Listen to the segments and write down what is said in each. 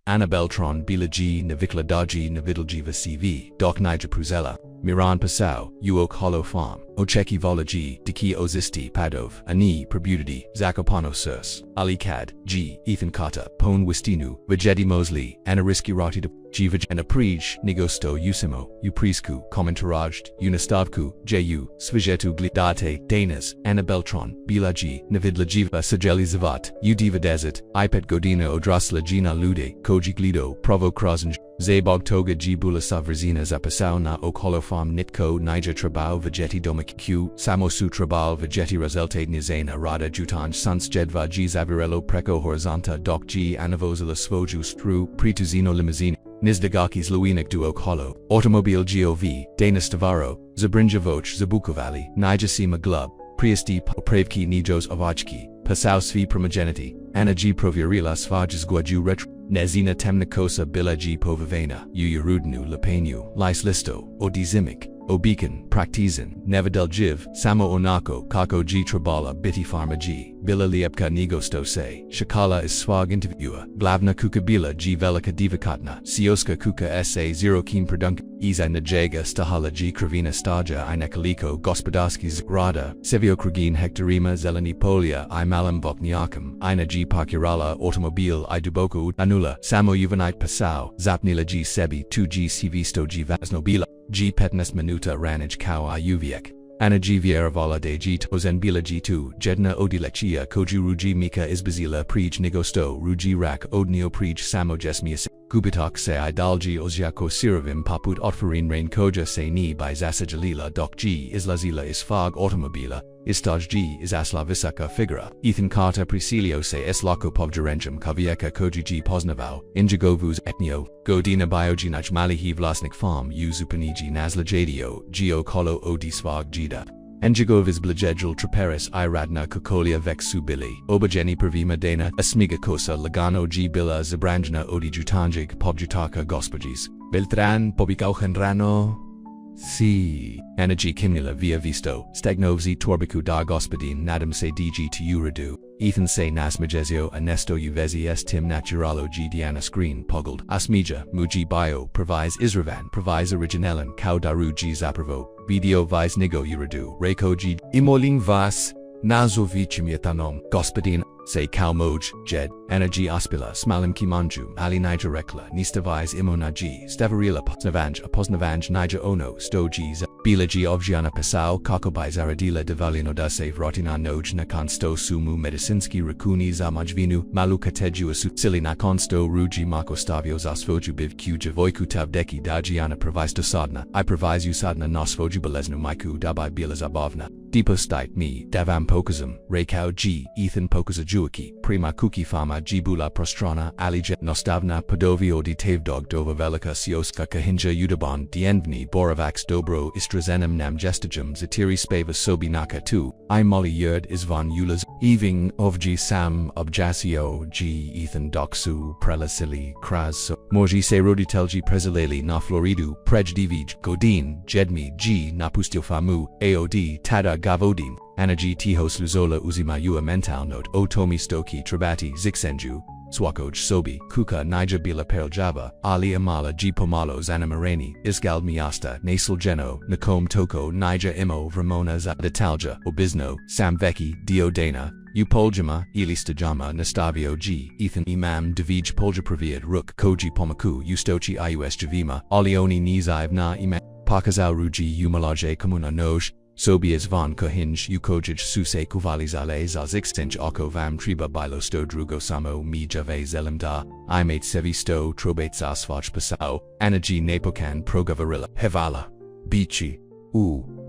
Anabeltron Bilaji Navikla Daji Navidaljiva CV Doc Niger Pruzella Miran Passau Uok Hollow Farm Ocheki Volaji Diki Ozisti Padov Ani Probudity Zakopano Surs Ali Kad G Ethan Kata Pone Wistinu Vegeti Mosley Anariski Rati Jivaj and Aprij Nigosto Usimo Uprisku Komentarajt Unistavku Ju Svijetu Glidate Danas Anabeltron Bilaji Navidlajiva Sajeli Zavat Udiva Desert Ipet Godina Odrasla Gina Lude Koji Glido Provo Krasanj Zabog Toga Jibula Savrzina Zapasau na Okholofam Nitko Niger Trabao Vegeti Domak Q Samosu Trabal Vegeti Razelte Nizena Rada Jutanj Sans Jedva G Zavirello Preco Horizonta Doc G Anavozila Svoju Stru Prituzino Limousine Nizdagakis Luinik Duok Hollow Automobile Gov Dana Stavaro Zabrinjavoch Zabukovali Nijasima Glub Priesti Pravki Nijos Ovachki Pasau Svi Primogenity Anna G Provirila Svajas Guaju Retro Nezina Temnikosa Bilaji Povavena Uyurudnu Lapenu Lais Listo Odizimic Obeacon Praktizan Nevadel Jiv Samo Onako Kako G Trabala Biti Pharma G Bila Liepka Nigosto Se Shakala is Swag Interviewer Glavna Kukabila G Velika Divakatna Sioska Kuka SA 0 Keen Produunk Iza Najega Stahala G Kravina Staja Inekaliko Gospodarski Zgrada Sevio Krugin Hektarima Zeleni Polia I Malam Vokniakam Ina G Pakirala Automobile I Duboko Anula Samo Juvenite Pasau Zapnila G Sebi 2 G Sivisto G Vasnobila G Petnes Minuta Ranij Kau Iuviek Ana G Vieravala de G Tozen Bila G2 Jedna Odilechia Koji Ruji Mika Izbazila Prij Nigosto Ruji Rak Odnio Prij Samo Jesmias Gubitak Se Idalji Oziako Siravim Paput Otfarin Rain Koja Se Ni by Zasajalila Doc G Islazila Isfag Automobila Istaj G is Asla Visaka Figura Ethan Carter Prisilio Se Eslako Povjarenjum Kavieka Koji G Poznavau Injagovus Etnio Godina Biojinaj Malihi Vlasnik Farm Uzupaniji Nazla Jadio Geo Kolo Odisvag Jida Enjagovis Blajedjul Traperis Iradna Kokolia Vexu Bili Obajeni Pravima Dana Asmiga Kosa Lagano G Bila Zabranjna Odi Jutanjig Pobjutaka Gospajis Beltran Pobikauchenrano Si Energy Kimnila Via Visto Stegnovzi Torbiku da Gospodin Nadam Se DG to Uradu Ethan Se Nasmajezio Anesto Uvezi S Tim Naturalo G Diana Screen Poggled Asmija Muji Bio Provise Isravan Provise Originellen Kau Daru G Zapravo Video Vise Nigo Uradu Rekao G Imoling Vas Nazovichimietanom Gospodin Se Kau Moj Jed Energy Aspila Smalim Kimanju Ali Niger Rekla Nistavise Imonaji Stavarila Poznavanj Niger Ono Stojiz Bilaji Ovjiana Pasau Kakobai Zaradila Devalino da Save Rotina Noj Nakonsto Sumu Medicinski Rakuni Zamajvinu Maluka Teju Sili Nakonsto Ruji Mako Stavio Zasvoju Biv Kuja Voikutav Deki Dajiana Provisto Sadna I provise you Sadna Nosvoju Beleznu Maiku Dabai Bila Zabavna Depo Stite Me Davam Pokazum Rekao G Ethan Pokazajuaki Prima Kuki Fama Jibula Prostrana Alijet Nostavna Podovio di Tavdog Dova Velika Sioska Kahinja Udabon Dienvni Boravax Dobro Istrazenem Nam Gestajum Zatiri Spava Sobi Naka 2 I Molly Yerd Isvan Ulas Eving of G Sam Objasio G Ethan Doksu Prelasili Kras Morji Se Roditelji Prezaleli Na Floridu Prej Divij Godin Jedmi G Napustil Famu AOD Tada Gavodin Anaji Tihos Luzola Uzimayua Mental Note Otomi Stoki Trabati Zixenju Swakoj Sobi Kuka Niger Bila Perl Java Ali Amala G Pomalo Zanamareni Isgal Miasta Nasal Geno Nakom Toko Niger Imo Vermona Zadetalja Obizno Samveki Diodana Upoljama Elistajama Nastavio G Ethan Imam Davij Poljapraviad Ruk Koji Pomaku Ustochi Ius Javima Alioni Niziv Na Imam Pakazau Ruji Umalaje Kamuna Noj Sobias von Kohinj Ukojij Suse Kuvalizale Zazixtinj Oko Vam Triba Bilosto Drugo Samo Mi Jave Zelimda Imate Sevisto Trobate Zasvach Pasao Anaji Napokan Progavarilla Hevala Bichi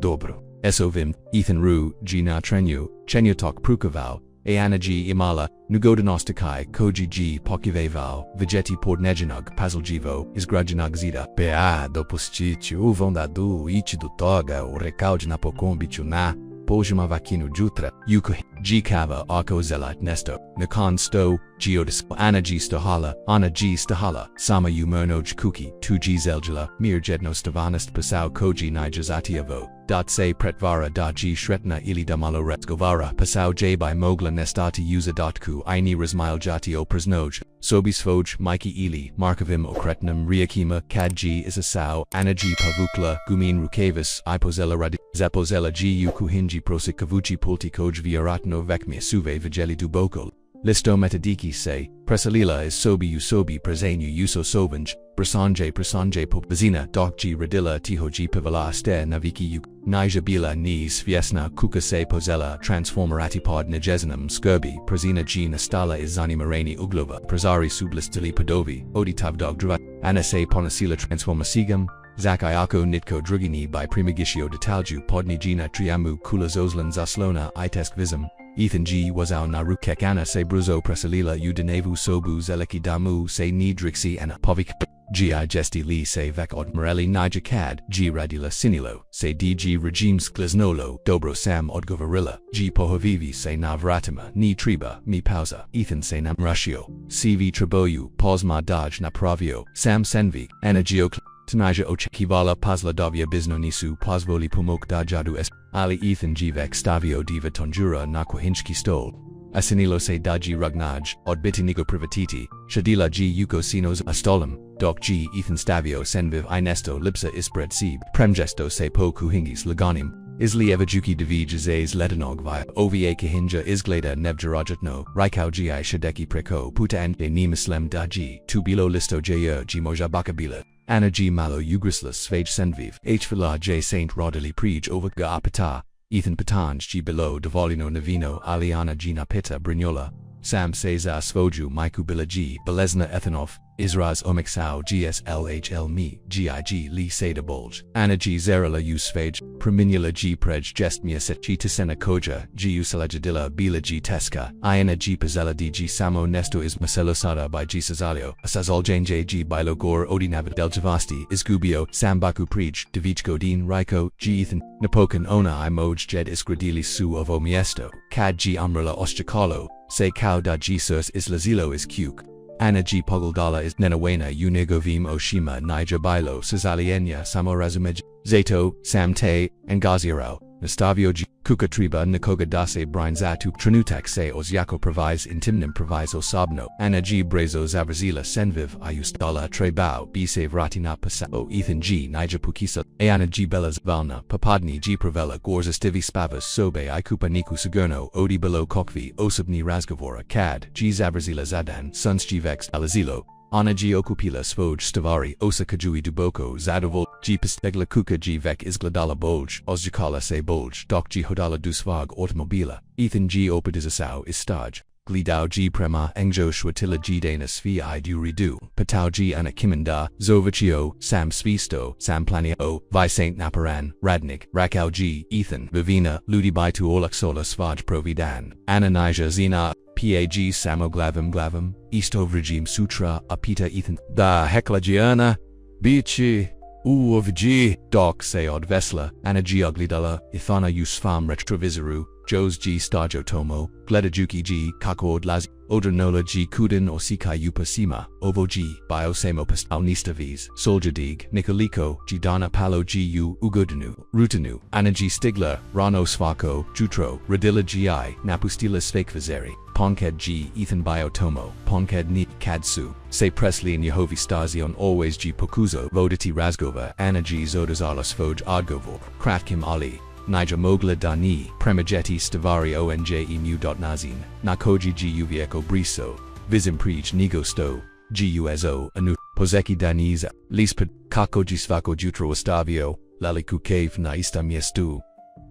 Dobro Esovim Ethan Ru Gina Trenyu Chenyutok Prukavau Anaji Imala Nugodanostikai Koji G Pokiveval Vegeti Podnejinug Pazaljivo Isgrajinug Zida Pea Dopustichi Uvondadu Ichidu Toga O Rekao de Napokombichu Na Pojama Vakinu Jutra Yuko G Kava Ako Zelat Nesto Nakan Sto Geodis Ana G Stahala Ana G Stahala Sama Umernoj Kuki 2 G Zeljala Mir Jedno Stavanist Pasau Koji Nijazatiavo Se Pretvara da G Shretna Ili Damalo Retsgovara Pasau J by Mogla Nestati Uza.ku Ini Razmile Jatio Prasnoj Sobisfoj, Mikey Ely, Markovim okretnum Riakima, Kad G is a sao, Anna G Pavukla, Gumin Rukavis, Ipozella Radi, Zapozella G Ukuhinji Prosikavuchi Pultikoj Viaratno Vekmia Suve Vigeli Dubokol. Listo metadiki say, Presalila is sobi usobi presenu uso sobanj, Prasanjay pop Vizina, Dokji Radilla Tihoji Pivala Aste Naviki Uk, Nija Bila Nis Fiesna Kukase Pozella Transformer Atipod Nijesanum Skirby, Prazina G Nastala Izani Marani Uglova, Prazari Sublistili Padovi, Oditavdog Drva, Anase Ponasila Transformasigam, Zakayako Nitko Drugini by Primigishio Detalju Podnijina Triamu Kula Zoslan Zaslona Itesk Vism. Ethan G was our narukek ana se bruzo presalila udenevu sobu zeleki damu se nidrixi ana povik gi gesti li se vek od morelli nija cad g radila sinilo se dg regime skliznolo dobro sam odgovarilla g pohovivi se navratima ni triba mi pauza Ethan se nam ratio cv triboyu posma daj na pravio sam senvi energio Tanija ochekivala pazladavia biznonisu pozvoli pomok dajadu es ali Ethan Gvek stavio diva tonjura nakwahinchki stol. Asinilo se daji rugnaj, odbitinigo privatiti, shadila g yuko sinos astolam, dok g Ethan stavio senviv inesto lipsa ispred sib, premgesto se po kuhingis laganim. Isli evajuki devij zes letanog via ova kahinja isgleda nevjarajatno, rikau gi shadeki preko puta and ni mislem daji, tubilo listo jaya g mojabakabila. Anna G Malo Ugrislas Svage Senviv, H Vila J Saint Rodley Prij over Ga Apata, Ethan Patanj G Below Devolino Navino Aliana Gina Pita Brignola, Sam Cesar Svoju Maiku Bila G, Belezna Ethanov, Israz Omixau GSLHL Me, GIG Lee Seda Bulge, Anna G Zerala U Svage, Praminula G Prej Jestmia Set G Tisena Koja, G Usalajadilla Bila G Teska, Iana G Pazella DG Samo Nesto is Marcelo Sada by G Cesario, Asazol Jane J G Bilo Gore Odinavid Del Javasti, Isgubio, Sambaku Prij, Devich Godin Raiko, G Ethan, Napokan Ona I Moj Jed Isgradili Su of Omiesto, Kad G Umbrella Ostracalo, Se Kao da G Sus Islazilo is Cuk. Anna G Pogoldala is Nenawena Unigovim Oshima Nija Bilo Sazalienya Samorazumej, Zato, Samte, and Gazirao, Nastavio G. Kukatriba Nikoga Dase Brinzatu Tranutak Se Ozyako Provis Intimnim Provis Osobno, Anna G Brezo Zavrazila Senviv Ayustala Trebao Bise Vratina Pasao Ethan G Nija Pukisa, Ayana G Bellas Valna, Papadni G Pravela Gorza Stivi Spavas Sobe Ikupa Niku Sugerno Odi Below Kokvi Osubni Razgovora Cad, G Zavrazila Zadan, Suns G Vex Alazilo, Ana G Okupila Svoj Stavari Osa Kajui Duboko Zadovol G Pistegla Kuka G Vek Isgladala Bolj Ozjakala Se Bolj Dok G Hodala Dusvag Automobila Ethan G Opadizasau Istaj Glidao G Prema Engjo Shwatila G Dana Svi I Du Redu Patau G Ana Kiminda Zovachio Sam Svisto Sam Plania O Vi Saint Naparan Radnik Rakau G Ethan Vivina Ludi Baitu Olaksola Svaj Providan Ananija Zina PAG Samoglavim Istovregime Sutra Apita Ethan Da Heklagiana Bichi Uovg Dok Seod Vesla Anagiuglidala Ithana Usfam Retrovisoru Jos G Stajo Tomo Gledajuki G Kakord Laz Odranola G Kudin Osika Upasima Ovo G Biosamo Pastal Nistavis Soljadig Nikoliko G Dana Palo G U Ugodanu Rutanu Anna G Stigler Rano Svako Jutro Radilla GI Napustila Svekvazeri Ponked G Ethan Biotomo Ponked Ni Kadsu Se Presley and Yehovi Stazion Always G Pokuzo Voditi Razgova Anna G Zodazala Svoj Odgovor Kratkim Ali Nija Mogla Dani Premajeti Stavari Onj Emu.Nazin Nakoji G Uvieko Briso Vizim Prij Nigo Sto Guso Anu Pozeki Daniza Lispad Kakoji Svako Jutro Ostavio Laliku Cave Na Ista Miestu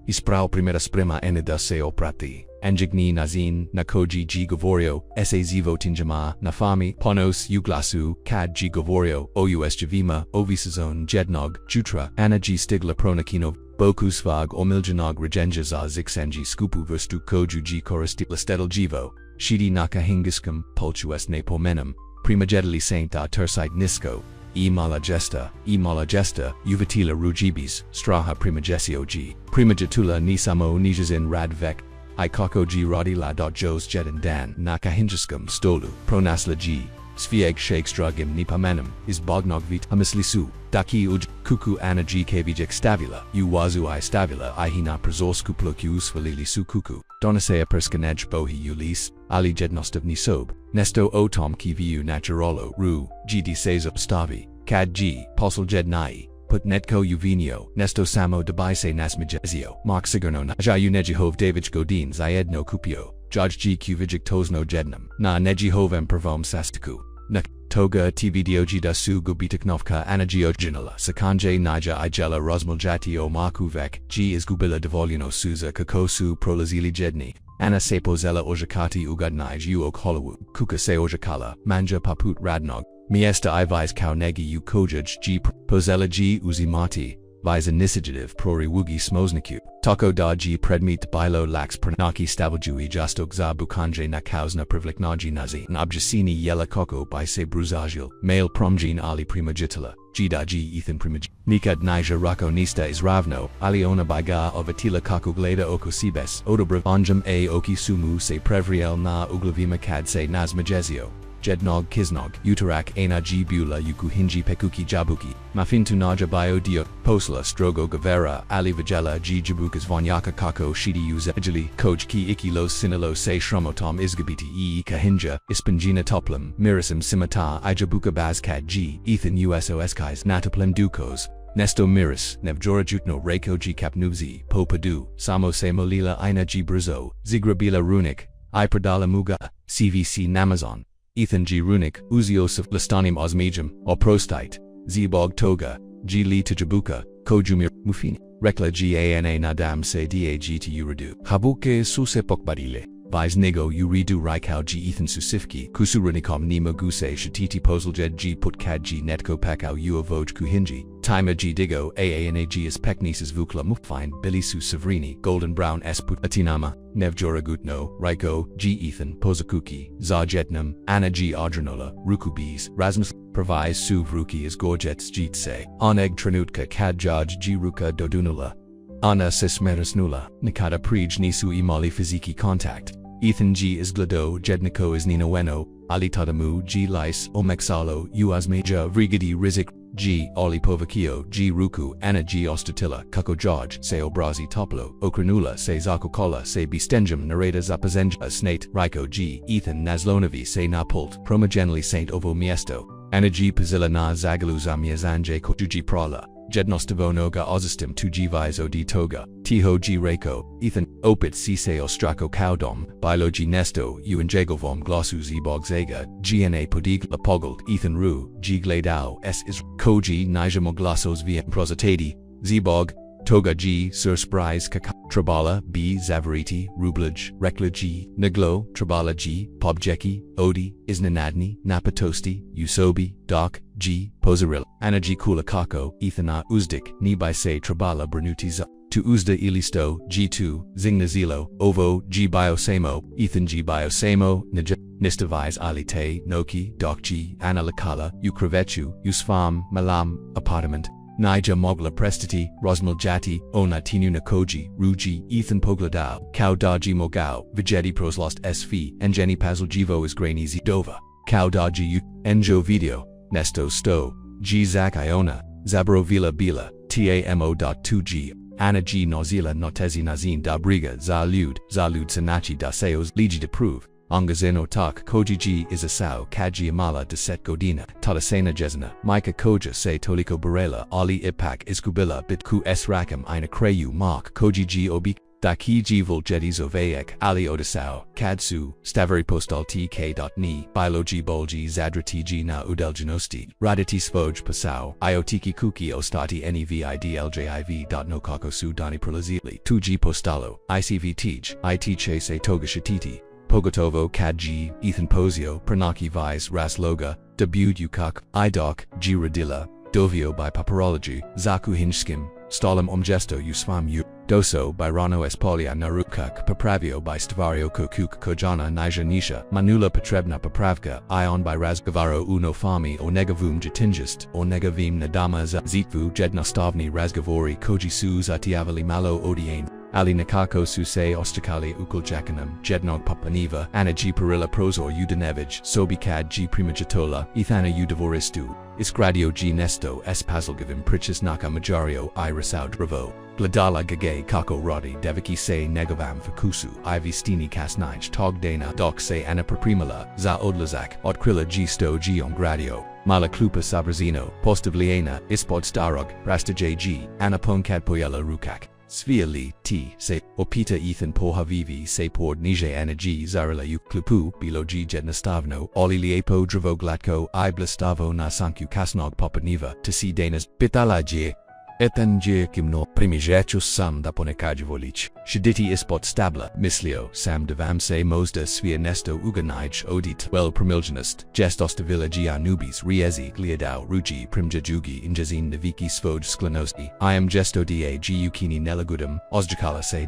Isprao Primera Sprema Enida Se Oprati Anjigni Nazin Nakoji G Govorio Sa Zivo Tinjama Nafami Ponos Uglasu Kad G Govorio Ous Javima Ovisazon Jednog Jutra Anna G Stigla Pronakino Bokusvag Omiljanog Regenjaza Zixenji Skupu Verstu Koju G Koristipla Stedel Jivo Shidi Nakahingiskam Pulchues Nepomenum Primajedali Sainta Tersite Nisko Mala Gesta Uvatila Rujibis Straha Primagesio G Primajatula Nisamo Nijazin Radvek Ikako G Rodila. Jos Jedin Dan Nakahinjiskam Stolu Pronasla G Svieg shakes drugim nipamenum, is bognogvit amislisu, daki uj, kuku ana gkvijek stavila, wazu I stavila ihina prazorsku plokius valilisu kuku, donasea perskanej bohi ulis, ali jednostovni sob, nesto otom kiviu naturolo, ru, gd sezop stavi, kad g, posel jednai. Put netko uvinio, nesto samo debise nasmijezio, mark sigurno na jaju nejihov davich godin zayedno kupio, jaj g kuvijik tosno jednam, na nejihovem pervom sastiku, na toga tvdog da su gubitiknovka anagiojinala, sakanje nija igela rozmuljati o makuvek, g is gubila devolino suza kakosu prolazili jedni. Ana se pozela ojakati ugadnij uok holowu, kuka se ojakala, manja paput radnog. Miesta ivis kaunegi u kojaj g pozela g uzimati, vis initiative prori wugi smozniku. Tako da g predmit bilo lax pranaki stavljui justok za bukanje na kausna privliknaji nazi. Nabjasini yela koko by se bruzajil, male promjin ali primajitala. Gda g ethan primaj. Nikad nija rako nista is ravno, aliona byga ovatila kaku gleda oko sibes. Odobrav anjam a oki sumu se prevriel na uglavima kad se nazmajezio. Jednog kisnog, utarak ena g bula yukuhinji pekuki jabuki, mafintu naja bio dio, posla strogo gavera, ali vajela g jabukas vanyaka kako shidi uzejali, koj ki ikilos sinalo se shromotom isgabiti kahinja, ispangina toplum, mirisim simata ijabuka bazkad g, ethan usoskis nataplem dukos. Nesto miris, nevjorajutno reko g kapnuzi, popadu, samo se molila ina g brizo, zigrabila runik, ipradala muga, cvc namazon. Ethan g runik, uziosif listanim osmejum, or prostite, zbog toga, g li tajabuka, kojumir, mufini, rekla gana nadam se dag to uradu. Habuke suse pokbarile, vis nego uridu rekao g ethan susifki, kusurunikom nima guse shatiti poseljed g putkad g netko pakao uavoj kuhinji, time g digo aanag is peknisis vukla mufine bilisu savrini, golden brown s put atinama. Nevjoragutno, Raiko, G Ethan, Pozakuki, Zajetnam, Anna G Adrenola, Rukubis, Rasmus, Pravai Su Vruki is Gorjets Jitse, Oneg Tranutka Kadjaj G Ruka Dodunula, Anna Sismerisnula, Nikata Prij Nisu Imali Fiziki Contact, Ethan G is Glado, Jedniko is Ninaweno, Ali Tadamu, G Lice, Omexalo, Uazmeja, Vrigadi Rizik, G. Oli Povakio, G. Ruku, Anna G. Ostatila, Kako George, Se Obrazi Toplo, Okranula, Se Zakokola, Se Bistenjum, Nareda Zapazenja, Snate, Raiko G. Ethan Nazlonovi, Se Napult, Promogenly Saint Ovo Miesto, Anna G. Pazilla na Zagaluza Miazanje Kojuji Prala, Jednostovo Noga Ozistim 2G Vizo D Toga, Tiho G Reiko, Ethan, Opit Sise Ostrako Kaudom, Bilo G Nesto, Uanjegovom Glossu Zbog Zega, GNA Podig Lapogold, Ethan Ru, G Gladao, S is Koji Nija Moglasos via Prosatadi, Zbog, Toga G, Sur Sprise Kaka, Trabala, B, Zavariti, Rublaj, Rekla G, Naglo, Trabala G, Pobjeki, Odi, Isnanadni, Napatosti, Usobi, Doc, G, Pozaril, Anna G Kulakako, Ethana Uzdik, Nibai Se Trabala Bernutiza, to Uzda Ilisto, G2, Zingnazilo, Ovo, G Biosamo, Ethan G Biosamo, Nija, Nistavise Alite, Noki, Doc G, Anna Lakala, Ukravechu, Usfam, Malam, Apartment, Nija Mogla Prestati, Rosmal Jati, Ona Tinu Nakoji, Ruji, Ethan Pogladao, Kao Daji Mogao, Vijeti Proslost SV, and Jenny Pazl Jivo is Grainizi Dova, Kao Daji U, Enjo Video, Nesto Sto, G Zak Iona, Zabro Vila Bila, TAMO.2G, Anna G Nozila Notezi Nazin da Briga, Zalud Sanachi da Seos, Ligi de Prove. Angazeno tak koji G is asao kaji amala de set godina, tatasena jezna, Mika koja se toliko barela, ali ipak iskubila bitku s rakam ina kreyu mark koji G obik, daki G voljedis ovayek, ali odasao, kadsu, staveri postal tk.ni, biologi bolgi zadrati G na udelgenosti, raditi svoj pasao, iotiki kuki ostati nevidljiv.nokakosu dani prolazili, 2G postalo, ICV tej, it se toga shatiti. Pogotovo Kadji, Ethan Pozio, Pranaki Vise Rasloga, Debut Ukak, Idoc, G Radilla, Dovio by Paparology, Zaku Hinjskim, Stolam Omgesto Usfam U, Doso by Rano Espolia Narukak, Papravio by Stavario Kokuk Kojana Nija Nisha, Manula Petrebna Papravka, Ion by Razgavaro Uno Fami o Negavum Jatingist, o Negavim Nadama Zitvu Jednostavni Razgavori Koji Su Zatiavali Malo Odiane. Ali Nikako Suse Ostakali Ukuljakanam, Jednog Papaniva, Ana G Perilla Prozor Udanevij, Sobikad G Primajatola, Ethana Udavoristu, Isgradio G Nesto S Pazalgavim Prichas Naka Majario I Rasaud Ravo, Gladala Gage Kako Rodi Devaki Se Negovam Fakusu, Ivy Stini Kasnij Tog Dana Dok Se Ana Primala, Za Odlazak, Odkrilla G Sto G on Gradio, Mala Klupa Sabrazino, Postavliena, Ispod Starog, Rasta JG, Ana Punkad Poyela Rukak. Svieli T. Se Opita Ethan Pohavivi Se Pord Nije Energy Zarila Uklupu Bilo G Jednastavno Oli Liepo Dravo Glatko I Blastavo Nasanku Kasnog Popaniva to see Danas Pitalaje Etanje Kimno Primijechus Sam da Ponekajvolich Shiditi Ispot Stabla Mislio Sam Devam Se Mosda Svia Nesto Uganij Odit Well Primilgenist Gestostavilla Gia Nubis Riezi Gliadao Ruji Primjajugi Injazin Naviki Svoj Sklanoski I am Gesto Da Giukini Nelagudum Ozjakala Se.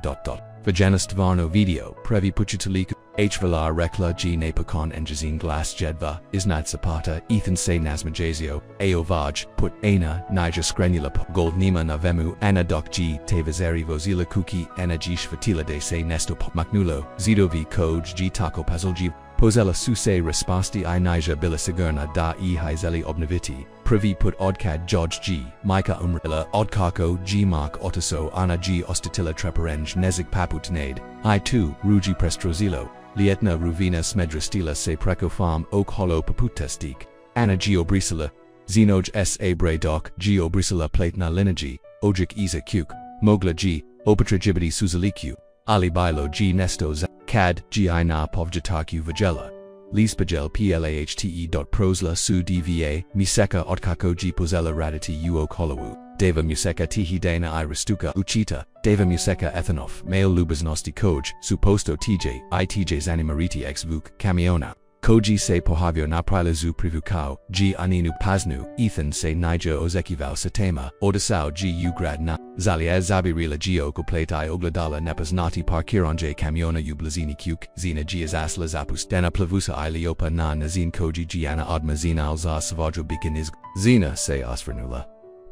Vajanistvarno Video Previ Puchitaliku Hvalar Rekla G Napakon Enjazin Glass Jedva Isnat Zapata Ethan Se Nazmajazio Aovaj Put Ana Niger Skrenula Gold Nima Navemu Ana Dok G Tavazeri Vozila Kuki Ana G Shvatila De Se Nesto Maknulo Zidovi Koj G Taco Pazolji Pozella Suse Respasti I Niger Bila Sigurna Da E Hizeli Obnaviti Pravi Put Odkad George G Micah Umrilla Odkako G Mark Otaso Ana G Ostatila Treparenj Nezik Paputnade I2 Ruji Prestrozilo Lietna Ruvina Smedristila Se Preko Farm Oak Hollow Paputestik Ana G Obrisila Zenoj S Abre Doc G Obrisila Platna Lineagi Ojik Isa Kuk Mogla G Opatrajibidi Suzaliku Ali Bilo G Nesto Cad Gi Na Povjataku Vagela Lispagel Plahte. Su Dva Miseka Otkako G Pozella Raditi Uo Kolowu Deva Museka Tihi Dana I Rastuka Uchita Deva Museka Ethanov Male Lubaznosti Koj Suposto TJ ITJ Zanimariti X Vuk Kamiona Koji Se Pohavio Na Prilazu Privukao G Aninu Paznu Ethan Se Niger Ozekivao Satema Odasao G Ugrad Na Zalia Zabirila Gio Koplate Ogladala Nepaznati Parkironje Kamiona Ublazini Kuk Zina Gias Asla Zapus Dena Plavusa Iliopa Na Nazin Koji Giana Adma Zina Alza Savajo Bikiniz Zina Se Asfernula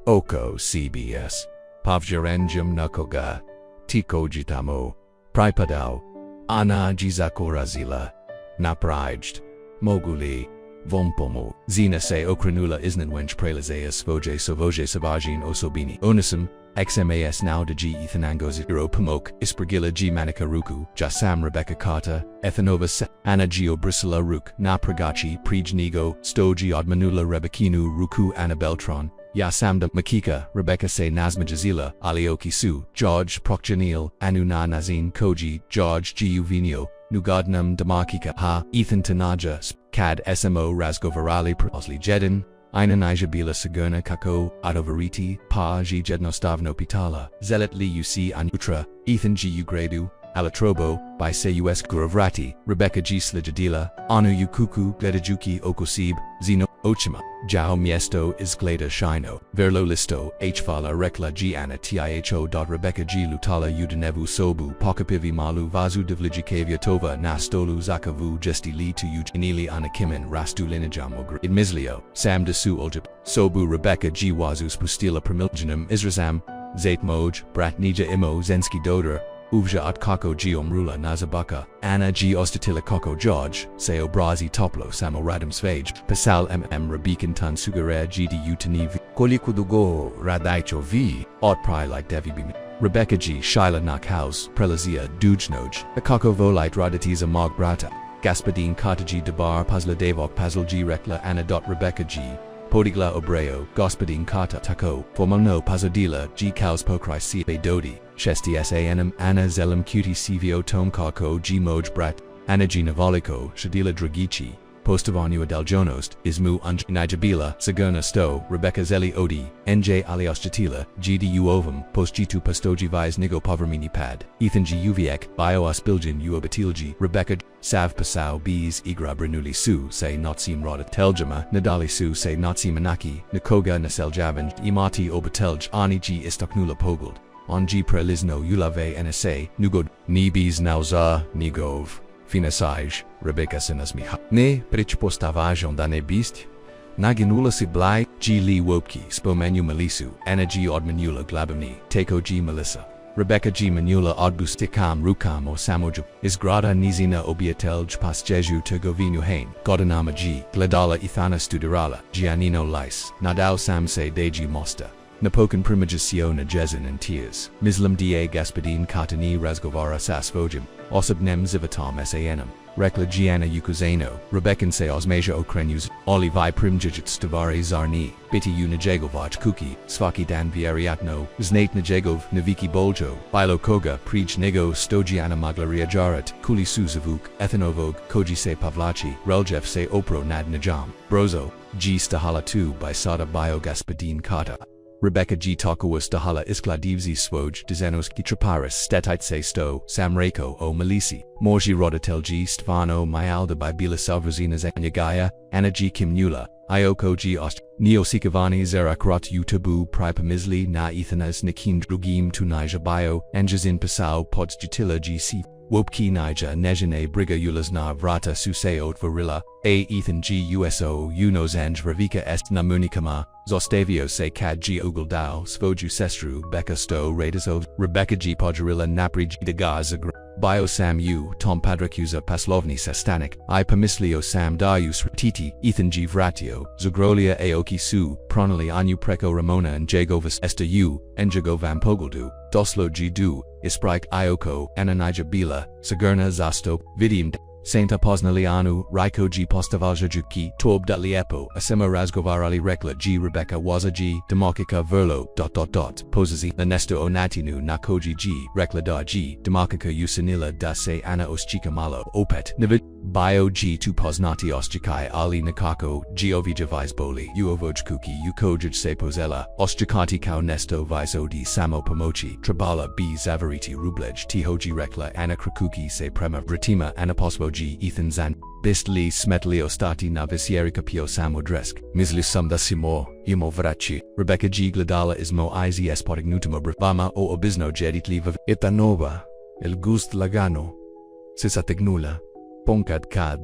Oko CBS Pavjarenjum Nakoga Tiko Jitamo Pripadao Ana Gizakorazila Naprajed Moguli Vompomo Zina Se Okranula Isnanwench Prelazeas Svoje Sovoje Savajin Osobini Onisum XMAS Now de G Ethanangos Iro Pamok Ispragila G Manika Ruku Jasam Rebecca Carter Ethanova Se Ana Gio Brisela Ruk Napragachi Prijnigo Stoji Odmanula Rebekinu Ruku Anabeltron Yasamda Makika Rebecca Se Nazmajazila Alioki Su George Prokjanil Anuna Nazin Koji George Giuvinio Nugadnam Damakika Ha Ethan Tanaja Cad SMO Razgovarali Prosli Jedin Inanija Bila Sigurna Kako Adovariti Pa G Jednostavno Pitala Zelet Li UC Anutra Ethan G Ugradu Alatrobo by Se US Guravrati Rebecca G Slijadila Anu Yukuku Gledajuki Okosib Zino Ochima Jao Miesto Isgleda Shino Verlo Listo Hvala Rekla G Ana Tiho. Rebecca G Lutala Udanevu Sobu Pokapivi Malu Vazu Divlijikavia Tova Nastolu Zakavu Jesti Li to Ujinili Anakimin Rastu Linajamogr Idmislio Sam Desu Oljip Sobu Rebecca G Wazus Pustila Pramiljanum Izrazam Zait Moj Brat Nija Imo Zenski Dodra Uvja at Kako G Omrula Nazabaka Ana G Ostatila Koko George Se Obrazi Toplo Samoradam Svage Pasal Rabikan Tan Sugare GDU Taniv Kolikudugo Radaicho V Ot Pri like Devi Bim Rebecca G Shaila Nak House Prelazia Dujnoj Akako Volite Radatiza Mog Brata Gaspadine Kataji Debar Pazla Devok Pazl G Rekla Ana. Rebecca G Podigla Obreo Gospodin Kata Tako Formalno Pazodila G Kaus Pokrai C Dodi Shesti Sanm Ana Zelam Cutie Cvo Tom Kako G Moj Brat Ana G Navaliko Shadila Dragici Postavanu Adeljonost Ismu Unj Nijabila Sagurna Sto Rebecca Zeli Odi NJ Aliostratila GDU Ovum Post G2 Pastoji Vise Nigo Povermini Pad Ethan G Uviek Bios Bilgin Uobatilji Rebecca Sav Pasau Bees Igra Brenuli Su Se Notsim Roda Teljama Nadali Su Se Notsi Manaki Nikoga Naseljavan Imati Obatelj Ani G Istoknula Pogold On G Prelizno Ulave NSA Nugod Nibis Nauza Nigov Finasaj Rebecca Sinasmiha Ne Prichpostavajão da Nebist Naginula Siblai G Li Wopki Spomenu Malisu Ana G Odmanula Glabamni Tako G Melissa Rebecca G. Manula Odbustikam Rukam o Samoju, Izgrada Nizina Obietelj Pasjeju Tergovinu Hain, Godanama G. Gledala Ithana Studirala, Giannino Lice, Nadal Samse Deji Mosta. Napokan Primajasiona Jezin and Tears, Mislam Da Gaspadine Katani Razgovara Sasvojim, Osabnem Zivatom Sanm, Rekla Gianna Ukuzano, Rebekan Se Osmasia Okrenus, Olivi Primjit Stavari Zarni, Biti Unajegovaj Kuki, Svaki Dan Vieriatno, Znate Najegov, Naviki Boljo, Bilo Koga, Prij Nego Stogiana Maglaria Jarat, Kuli Suzavuk, Ethanovog, Koji Se Pavlachi, Reljev Se Opro Nad Najam, Brozo, G. Stahala 2 by Sada Bio Gaspadine Kata. Rebecca G. Takawa Stahala Iskladivzi Swoj, Dizenoski Traparis, Stetite Se Sto, Samreko o Malisi, Morji Rodatel G. Stvano Myalda by Bila Salvazina Zanyagaya, Anna G. Kimnula, Ioko G. Ost, Neosikavani Zerakrot Utabu Pripamizli Na Ethanas Nikim Drugim Tunija Bio, Anjazin Pasau Pods Jutila G. C. Wopki Nija Nejane Briga Ulazna Vrata Suseot Varilla, A. Ethan G. USO Unozanj Ravika Est Namunikama, Zostavio Se Kad G. Ogildao Svoju Sestru Becca Sto Radisov, Rebecca G. Podjarilla Napri G. Daga Zagra, Bio Sam U. Tom Padrakuza Paslovni Sestanik, I. Pamislio Sam Darius Ratiti, Ethan G. Vratio, Zagrolia Aoki Su, Pronali Anu Preko Ramona and Jagovas Esta U, Enjago Vampogoldu, Doslo G. Du, Isprike Ioko, Ananija Bila, Sagurna Zasto, Vidim, Saint Aposnalianu, Raiko G. Postavaljajuki, Torb Liepo, Asima Razgovarali Rekla G. Rebecca Waza G. Demokika Verlo, Posazi, Ernesto Onatinu Nakoji G. Rekla Da G. Demokika Usanila Da Se Ana Oschika Malo, Opet, Nivid, Bio G. Tu Poznati Oschikai Ali Nakako, Giovija Visboli, Uovojkuki Ukojij Se Pozela, Oschikati Kao Nesto Visodi Samo Pomochi, Trabala B. Zavariti Rublej Tihoji Rekla Ana Krakuki Se Prema Vratima Anaposvo G. Ethan Zan, Bistli Smetlio Stati na Visierika Pio Samodresk, Misli Samdasimo, Imo Vrachi, Rebecca G. Gladala Ismo Izs Potignutimo Brvama o Obizno Jeditliva, Itanova, El Gust Lagano, Sisatignula, Ponkad Kad,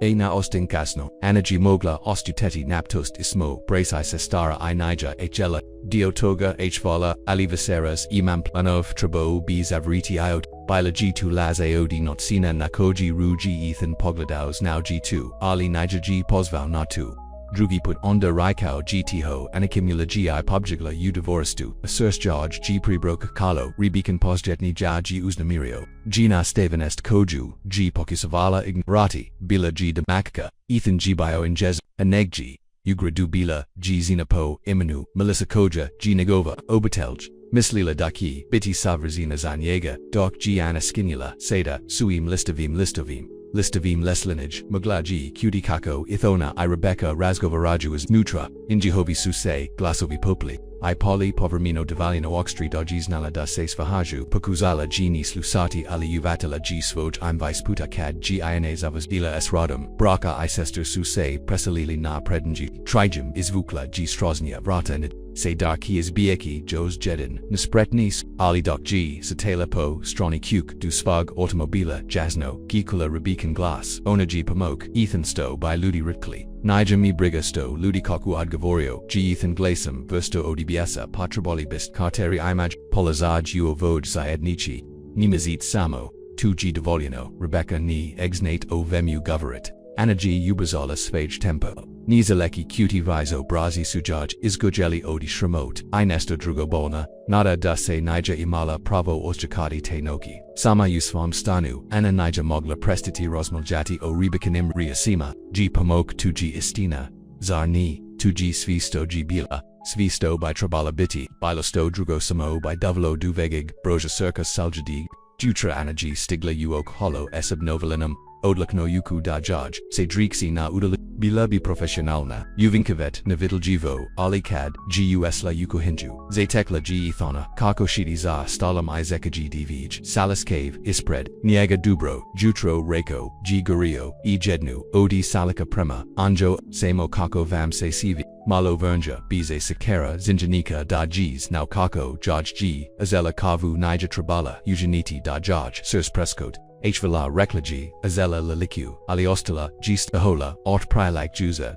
Eina Ostinkasno, Anaji Mogla Ostuteti Naptost Ismo, Bracei Sestara I Nija Hela, Diotoga Hvala, Ali Viseras, Imam Planov Trabo B. Zavriti Iot, Bila G2 Laz Aodi Notsina Nakoji Ru G. Ethan Pogladaus Now G2, Ali Nija G. Posvau Natu. Drugi put onda Raikau G. Tiho, Anakimula G. I Pobjigla U. Divorstu, Asurs George G. Prebrok Kalo, Rebeacon Posjetni Ja G. Uznamirio, Gina Stavenest Koju, G. Pokusavala Ignorati, Bila G. Damakka, Ethan G. Bio Injez, Aneg G. Ugra Dubila, G. Zinapo, Imanu, Melissa Koja, G. Negova, Obatelj, Mislila Daki, Biti Savrazina Zanyega, Doc G. Anna Skinula, Seda, Suim Listovim. Listavim Leslinage, Muglaji, Cutie Kako, Ithona, I Rebecca, Razgovaraju as Nutra, Injihovi Suse, Glasovi Popli, I Poli Povermino Devalino Oxtri Dogis Nala da Ses Fahaju, Pokuzala Gini Slusati Ali Uvatala G Svoj I'm Vice Puta Kad G Iane Zavasdila S Radum, Braka I Sester Suse, Presalili Na Predenji, Trijim Izvukla G Stroznia Vrata Nid. Se Darki is Bieki, Jos Jedin, Nespretnis, Ali Doc G, Satela Po, Stroni Kuk, Dusvag, Automobila, Jasno, Gikula Rebeacon Glass, Onaji Pamok, Ethan Sto by Ludi Ritkli, Nijami Brigasto, Ludi Koku Adgavorio, G Ethan Glasam, Versto Odibiesa, Patraboli Bist, Karteri Imaj, Polazaj Uovoj Zayed Nietzsche, Nimazit Samo, 2G Devoliano, Rebecca Ni, Exnate O Vemu Goverit, Anaji Ubazola Svage Tempo. Nizaleki Cutie Viso Brazi Sujaj Izgojeli Odi Shramot, Inesto Drugobolna, Nada da Se Nija Imala Pravo Osjakati Te Noki, Sama Yusvam Stanu, Anna Nija Mogla Prestiti Rosmaljati O Rebikanim Riasima, G Pamok 2G Istina, Zarni, 2G Svisto G Bila, Svisto by Trabala Biti, Bilosto Drugo Samo by Duvlo Duvegig, Broja Circus Saljadig, Jutra Anaji Stigla Uok Holo Esab Novalinum, Odlak no Yuku da Jaj, Se Driksi na Udali, Bilabi Professionalna, Uvinkavet na Vidaljivo, Ali Kad, Gusla Yuku Hinju, Zatekla G Ethona, Kakoshidi za Stalam Izeka G Divij, Salis Cave, Ispred, Niega Dubro, Jutro Reko, G Gurio, E Jednu, Odi Salika Prema, Anjo, Samo Kako Vam Se Sivi, Malo Vernja, Bize Sikera, Zinjanika da Gs Now Kako, Jaj G, Azela Kavu Nija Trabala, Eugeniti da Jaj, Sirs Prescote. Hvala rekla azela laliku, aliostala, gistahola, ot prilak juza,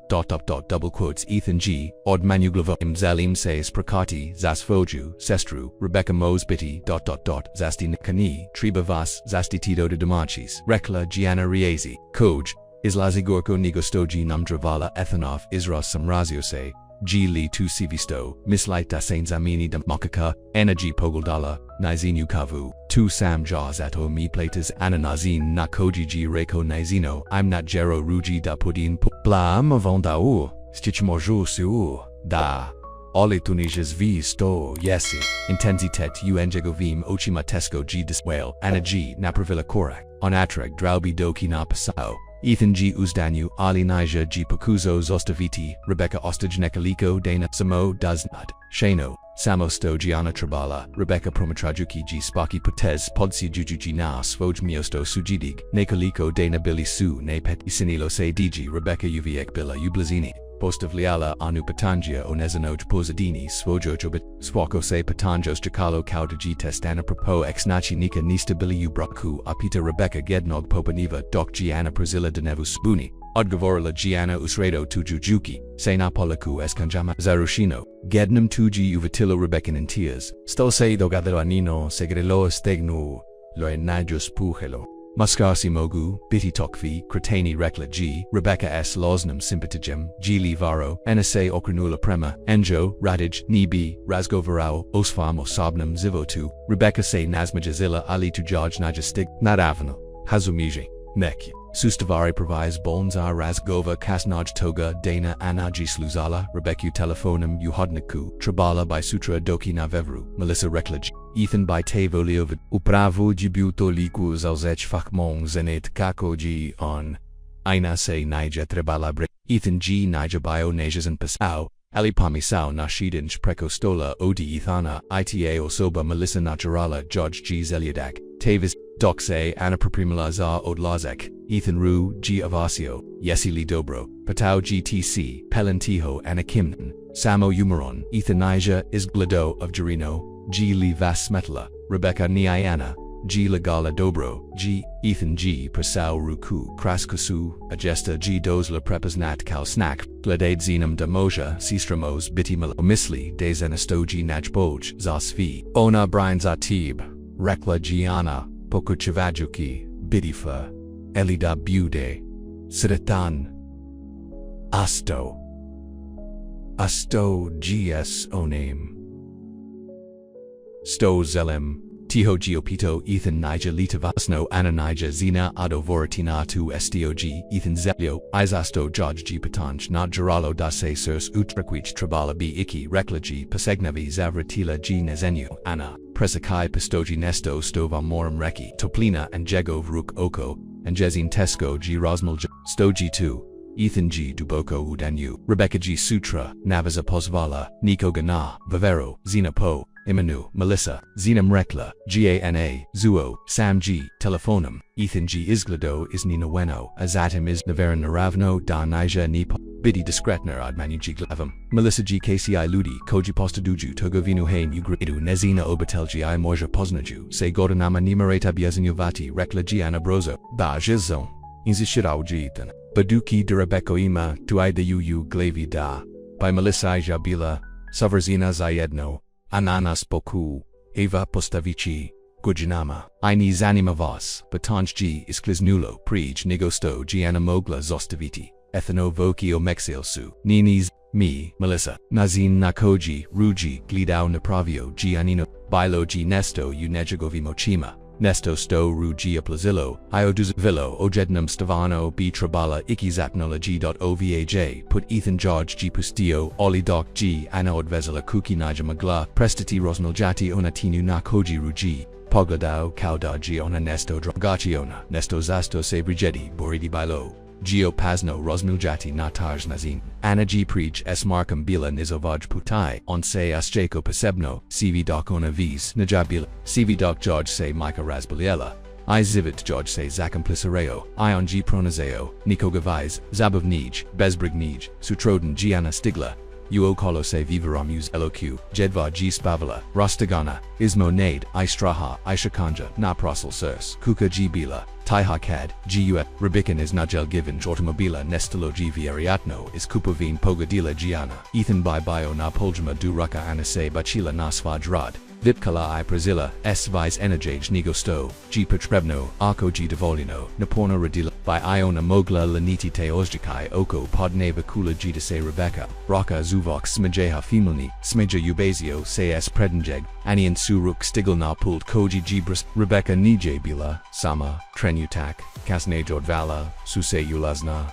double quotes Ethan G, od manuglava imzalim says prakati, zasfoju, sestru, Rebecca Mose biti, zasti nikani, triba vas, zasti tito de demachis, rekla Gianna Riezi, Koj, Izlazi Gorko Nigostoji Namdravala Ethanov Isras Samraziose, G. Li Tu Sivisto, Mislight Dasain Zamini de Makaka, Energy Pogoldala, Nizinu Kavu, Tu Sam Jaws Ato Mi Platas Ananazin Nakoji G. Reko Nizino, I'm not Jero Ruji da Pudin Bla Amavondau, Stichmoju Su, Da. Ole Tunisia's V sto yesi, intensitet uenjegovim ochimatesco G diswale, Anna G. Napravilla Korak, on atreg Draubi Doki na Pasao. Ethan G. Uzdanu, Ali Nija G. Pakuzo Zostaviti, Rebecca Ostajnekaliko Dana Samo Daznad, Shano, Samosto Gianna Trabala, Rebecca Promatrajuki G. Spaki Putez Podsi Jujuji Na Svoj Miosto Sujidig, Nekaliko Dana Billy Su Ne Pet Isinilo Se DG Rebecca Uviek Bila Ublazini. Postavliala anu patangia onezanoj pozadini svojojobit swako se patanjos jakalo kaudaji testana propo ex nachi nika nistabili ubraku apita Rebecca gednog popaniva dok Gianna Brazila denevu spuni, odgovorila Gianna usredo tujujuki, se napolaku eskanjama zarushino, gednam tuji uvatilo Rebeccan in tears, stolse dogadelo anino segrelo stegnu, lo enajos pujelo. Muskasi Mogu, Biti Tokvi, Kratani Rekla G, Rebecca S. Losnam Sympatijem, G. Livaro, NSA Okranula Prema, Enjo, Radij, Nibi, Razgovarao, Osfam Osobnam Zivotu, Rebecca Se Nazmajazilla Ali Tujaj Najastig, Nadavano, Hazumiji, Neki. Sustavari Provides Bolnzar Razgova Kasnaj Toga Dana Anaji Sluzala, Rebecca Telefonum Uhodniku, Trabala by Sutra Doki Navevru, Melissa Reklaj, Ethan by Tavoliovid, Upravo Jibuto Liku Zalzech Fakmong Zenet Kakoji on Aina Se Nija Trebala Bre, Ethan G. Nija Bio Najas and Pasau, Ali Pamisao Nashidinch Prekostola Odi Ethana, Ita Osoba Melissa Naturala George G. Zelyadak, Tavis, Doxe Anaproprimala Za Odlazek, Ethan Ru G. Avasio, Yesili Dobro, Patau GTC, Pelentiho Anakimnan, Samo Umaron, Ethanija Izglado of Jarino, G. Li Vas Smetla, Rebecca Niayana, G. Legala Dobro, G. Ethan G. Pasau Ruku, Kraskosu, Agesta G. Dozla Prepaznat Kal Snack, Gladade Zenum Damoja, Sistramos Bitimala Misli, De Zenestoji Najboj, Zasvi, Ona Brian Zatib, Rekla Gianna, Pokuchavajuki, Bidifa, Elida Bude, Sidetan, Asto GS Onem, Sto Zelem, Tiho Giopito Ethan Nija Litavasno Ananija Zina Ado Voratina tu Stog Ethan Zelio, Izasto George G. Patanj Not Geralo da Se Surs Utrequich Trabala B. Iki Reklaji Pasegnavi Zavratila G. Nezenio, Anna, Presakai Pistoji Nesto Stova Morum Reki, Toplina and Jegov Ruk Oko, and Jezin Tesco G. Rosmal Stoji 2. Ethan G. Duboko Udanu, Rebecca G. Sutra, Navaza Pozvala, Nico Gana, Vivero, Zina Po, Imanu, Melissa, Zinam Rekla, Gana, Zuo, Sam G. Telefonum, Ethan G. Izglado Isnina Weno, Azatim is Naveran Naravno da Nija Nipa, Bidi Discretner Admanu G. Glavam, Melissa G. KCI Ludi, Koji Postaduju Togovinu Hain Ugridu Nezina Obatelji I Morja Poznaju, Se Godanama Nimareta Biazinuvati Rekla Gianna Brozo, Da Jizon, Inzishirau Jitan. Baduki de Rebecca Ima, Tuida Uu Glavi Da, by Melissa Jabila, Savarzina Zayedno, Ananas Boku, Eva Postavici, Gujinama, Ini Zanima Vos, Batanj G. Iskliznulo, Prij Nigosto Gianna Mogla Zostaviti, Ethano Voki Omexilsu, Ninis, Me, Melissa, Nazin Nakoji, Ruji, Glidao Napravio, Giannino, Bilo G. Nesto Unejagovimo Chima. Nesto sto Rugia Plazillo, Ioduzvillo Ojednum Stavano B. Trabala Ikizapnology.ovaj, Put Ethan George G. Pustio, Oli Doc G. Anna Odvezela Kuki Naja Magla, Prestati Rosnaljati Onatinu Nakoji Ruji, Pogladao Kaudaji Ona Nesto Dragachiona, Nesto Zasto Sabrigedi, Boridi Bilo. Geo Pasno Rosmiljati Nataj Nazin, Anna G. Prij S. Markham Bila Nizovaj Putai, On Se Astjeko Pasebno, CV Doc Ona Vs, Najabila, CV Doc George Se Mika Razbaliela, I Zivit George Se Zakam Plisareo, Ion G. Pronazeo, Nico Gavais, Zabov Nij, Bezbrig Nij, Sutroden Gianna Stigla, uo kolo se vivaromus eloq, jedvar g spavala, rostagana, ismo nade, I straha, I shakanja, na prosel surs, kuka g bila, Taiha kad, gu Rabican is najel given automobila nestalo g viariatno is kupovin pogadila giana, Ethan by bio na poljama du ruka anase bachila na svadrad, Vipkala I Brazila, S vis energij nigosto, g potrebno, ako g dovolino, naporno radila, by Iona mogla laniti te ozjikai oko podneva kula g se Rebecca, Raka zuvox smajeha femilni, smaja ubazio se s predenjeg, anian suruk stigl na pult koji gibris, Rebecca nije bila, sama, trenutak, kasnejod vala, suse ulazna,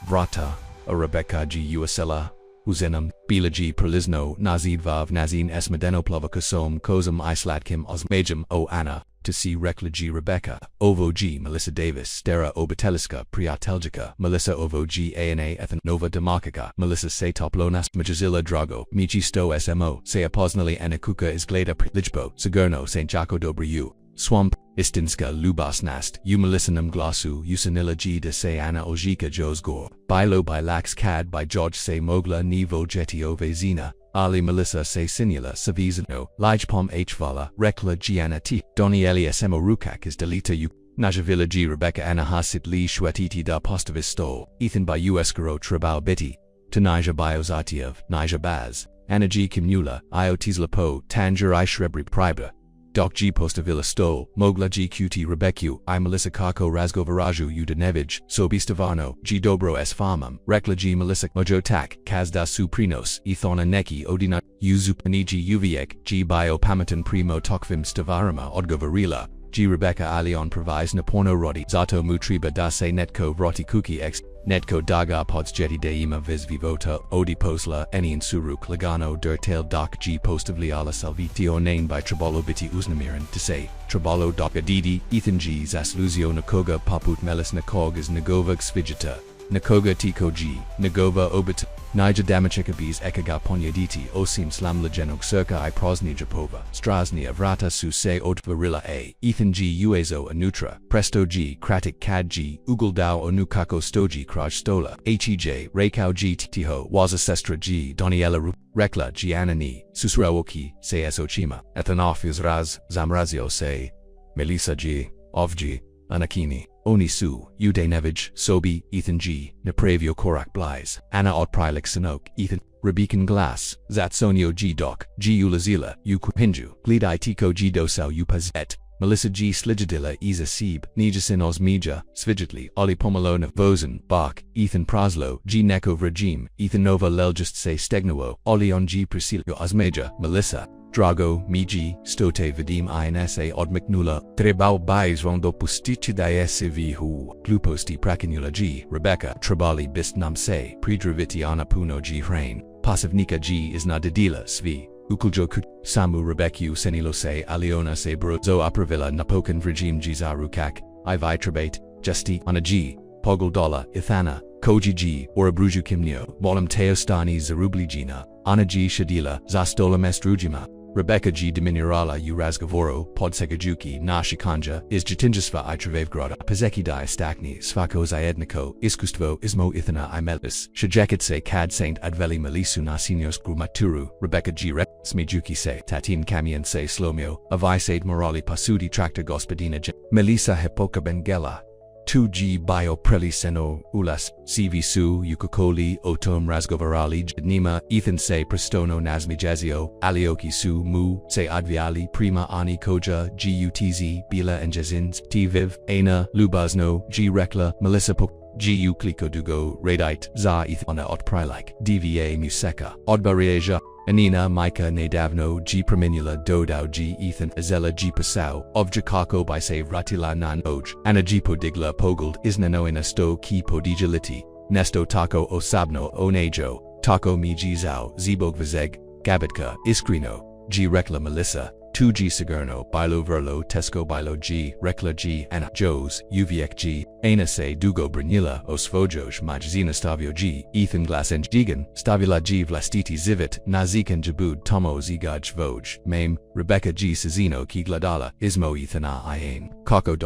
vrata, a Rebecca g uasela, Uzenam, bila g prolizno, nazidvav nazin esmedeno plavokosom kozum islatkim osmajum o Anna, to see rekla g Rebecca, ovo g Melissa Davis stera obeteliska priateljica, Melissa ovo g ana ethan nova demarkica, Melissa se toplonas majazilla drago, michi sto smo, se apoznali anakuka izgleda prilijbo, sigurno St. Jaco Dobriu, swamp, istinska lubas nast, umilisanum glasu, usanila g de se ana oljika josgor, bilo by lax cad by George se mogla nivo jetio vezina, Ali Melissa se sinula savizano, lijpom hvala, rekla giana t, Donieli smo rukak is delita u, najavila g Rebecca anahasit li shuetiti da postavis stol, Ethan by ueskaro trabao biti, Tanija biozatiev, Nija baz, Anna g kimnula, iotizlapo, tanger I shrebri priba, Doc G postavila stol, mogla g qt Rebecu, I Melissa kako razgovaraju udanevij, sobistavano, g dobro s farmam, rekla g Melissa mojo tak, kazda su prinos, ethona neki odina, uzupani g uviek, g bio pamitan primo tokvim stavarima odgovarila, g Rebecca alion provis naporno rodi, zato mutriba da se netko vroti kuki x, netko daga pods jeti deima vis vivota, odi posla, enien suruk lagano dertail doc g postavli ala salvitio nain by trabolo biti uznamiran, to say, trabolo doc adidi, Ethan g zasluzio nakoga paput melis nakog is nagova xvigita, nakoga tiko g, nagova obita, Nija damachikabis ekaga ponyaditi osim slamlagenog circa I prosni japova, strasnia vrata su se od varila a, Ethan g uezo anutra, presto g kratik kad g, uguldao onukako stoji kraj stola, hej, rekao g tiho, waza sestra g, Doniela ru, rekla g anani, susrawoki, se esochima, ethanofis raz, zamrazio se, Melissa g, ovg, anakini. Onisu, Ude Nevij, Sobi, Ethan G, Napravio Korak Blais, Anna Otprilik Sanok, Ethan, Rebecan Glass, Zatsonio G Doc, G Ulazila, Ukupinju, Glidai Tiko G Dosau Upazet, Melissa G Sligidilla Isa Seb, Nijasin Osmija, Svigitli, Oli Pomalona Vozen, Bach, Ethan Praslo, G Nekov Regime, Ethan Nova Leljust Se Stegnuo, Olion G Priscilio Osmeja, Melissa, Drago, Miji, Stote Vidim Insa Odmiknula, Trebao Bais Rondo Pustichidae Sivihu, Gluposti Prakinula G, Rebecca, Trabali Bist Namse, Pridraviti Anapuno G Hrain, Pasivnika G is Nadadila Svi, Ukuljoku, Samu Rebecu Senilo Se Aliona Se Brozo Apravilla Napokan Vrigim G Zarukak, Ivi Trabate, Justi, Ana G, Pogul Dola, Ithana, Koji G, Orabruju Kimnio, Walam Teostani Zarubligina, Ana G Shadila, Zastola Mestrujima, Rebecca G Diminirala Urazgavoro, Podsekajuki, na Shikanja, is Jatinjasva I Travavgrada, Pazeki Di Stakni, Svako Zayedniko, Iskustvo, Ismo Ithana I Melvis, Shajakitse Kad Saint Adveli Melisu Nasinos Grumaturu, Rebecca G Rep, Smijuki Se, Tatin Kamian Se Slomio, Avisade Morali Pasudi Tractor Gospodina J, Melissa Hepoka Bengela, 2G Bio Preliseno, Ulas, CV Su, Ukakoli, Otom Razgovarali, Jadnima, Ethan Se Prestono Nazmijazio, Alioki Su Mu, Se Adviali, Prima Ani Koja, GUTZ, Bila and Jazins, Tviv, Aina, Lubazno, G Rekla, Melissa Pok, GU Kliko Dugo, Radite, Za Ithana Otprilike, DVA Museka, Odbarieja, Anina Micah Nadavno G Praminula Dodao G Ethan Azela G Pasau of Jakako by Save Ratila Nan Oj Anna G Podigla Pogald Isnanoina Sto Ki Podigaliti Nesto Taco Osabno Onejo Taco Mi G Zao Zibog Vizeg Gabitka Iskrino G Rekla Melissa 2G Sigurno Bilo Verlo Tesco Bilo G Rekla G Anna Jos Uviek G Aina Se Dugo Brunila Osvojoj Majzina Stavio G Ethan Glasen Gigan Stavila G Vlastiti Zivit Nazikan Jabud Tomo Zigaj Voj Mame Rebecca G Sizino Kigladala Ismo Ethana Iane Kako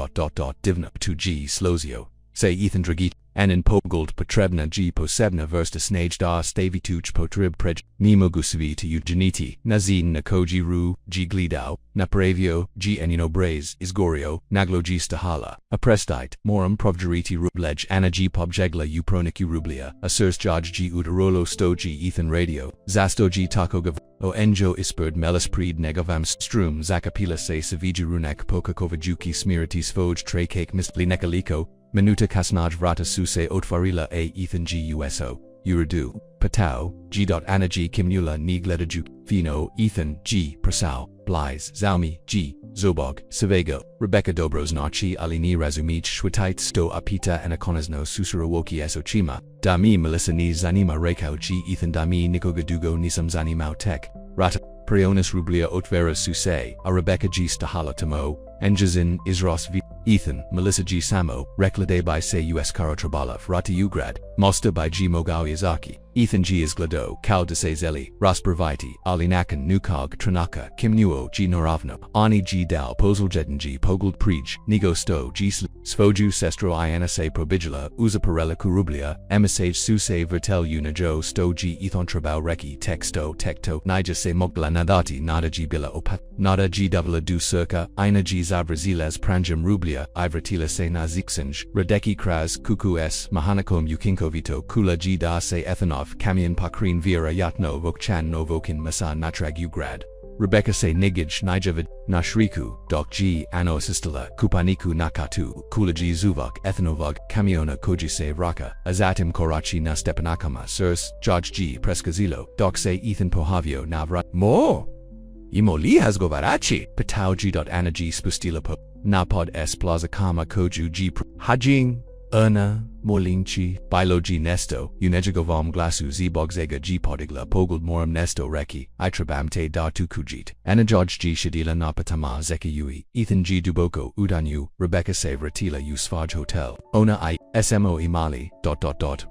Divna 2G Slozio Say Ethan Dragit Anin Pogold Potrebna G Posebna Versta Snage da Stavituch Potrib Prej Nimogusvi to Eugeniti Nazin Nakoji Ru G Glidau Napravio G Enino Braze Isgorio Naglo G Stahala Aprestite Morum Provgeriti Rublej Anna G Pobjegla Upronicu Rublia Asurs Jaj G Udarolo Sto G Ethan Radio Zasto G Takogav O Enjo Isperd Melispred Negavam Strum Zakapila Se Saviji Runak Pokakovajuki Smiritis Foj Tray Cake Mistli Nekaliko Minuta Kasnaj Vrata Suse Otfarila A Ethan G USO Uradu Patau G. Anna G Kimnula Nigledaju Fino Ethan G Prasau Blise Zaumi G Zobog Savego Rebecca Dobros Nachi Alini Razumich Shwitite Sto Apita Anakonasno Susurawoki Esochima Dami Melissa Ni Zanima Rekao G Ethan Dami Nikogadugo Nisam Zanimau Tek Rata Prionis Rublia Otvera Suse A Rebecca G Stahala Tamo Enjazin Isros V Ethan Melissa G Samo Reklade by Se US Karo Trabalov Rata Ugrad Mosta by G Mogao Yazaki Ethan G Isglado Kal de Se Zeli Raspraviti Alinakan Nukog Tranaka Kimnuo G Noravno Ani G Dal Pozuljetin G Pogld Prij Nigo Sto G Svoju Sestro Iana Se Probigila Uzaparella Kurublia Emisage Suse Vertel Unajo Sto G Ethon Trabau Reki Texto Tekto Nija Se Mogla Nadati Nada G Bila Opat Nada G Davila Du Circa Ina G Zabraziles Pranjam Rublia Ivratila Se Naziksinj Radeki Kraz Kuku S Mahanakom Yukinkovito Kula G Da Se Ethanol Kamian Pakrin Vira Yatno Vokchan Novokin Masa Natrag Ugrad Rebecca Se Nigij Nijavid Nashriku Dok G Ano Sistala Kupaniku Nakatu Kula G Zuvok Ethnovog Kamiona Koji Se Raka Azatim Korachi Na Stepanakama Sirs George G Preskazilo Dok Se Ethan Pohavio Navra Mo Imoli Hasgovarachi Patau G. Anna G Spustila Po Napod S Plaza Kama Koju G Hajing Erna Molinchi Bilo G Nesto Unejagovam Glasu Zbogzega G Podigla Pogld Moram Nesto Reki Itrabam Te Datu Kujit Anna George G Shadila Napatama Zeki Yui Ethan G Duboko Udanyu Rebecca Se Ratila U Svaj Hotel Ona I SMO Imali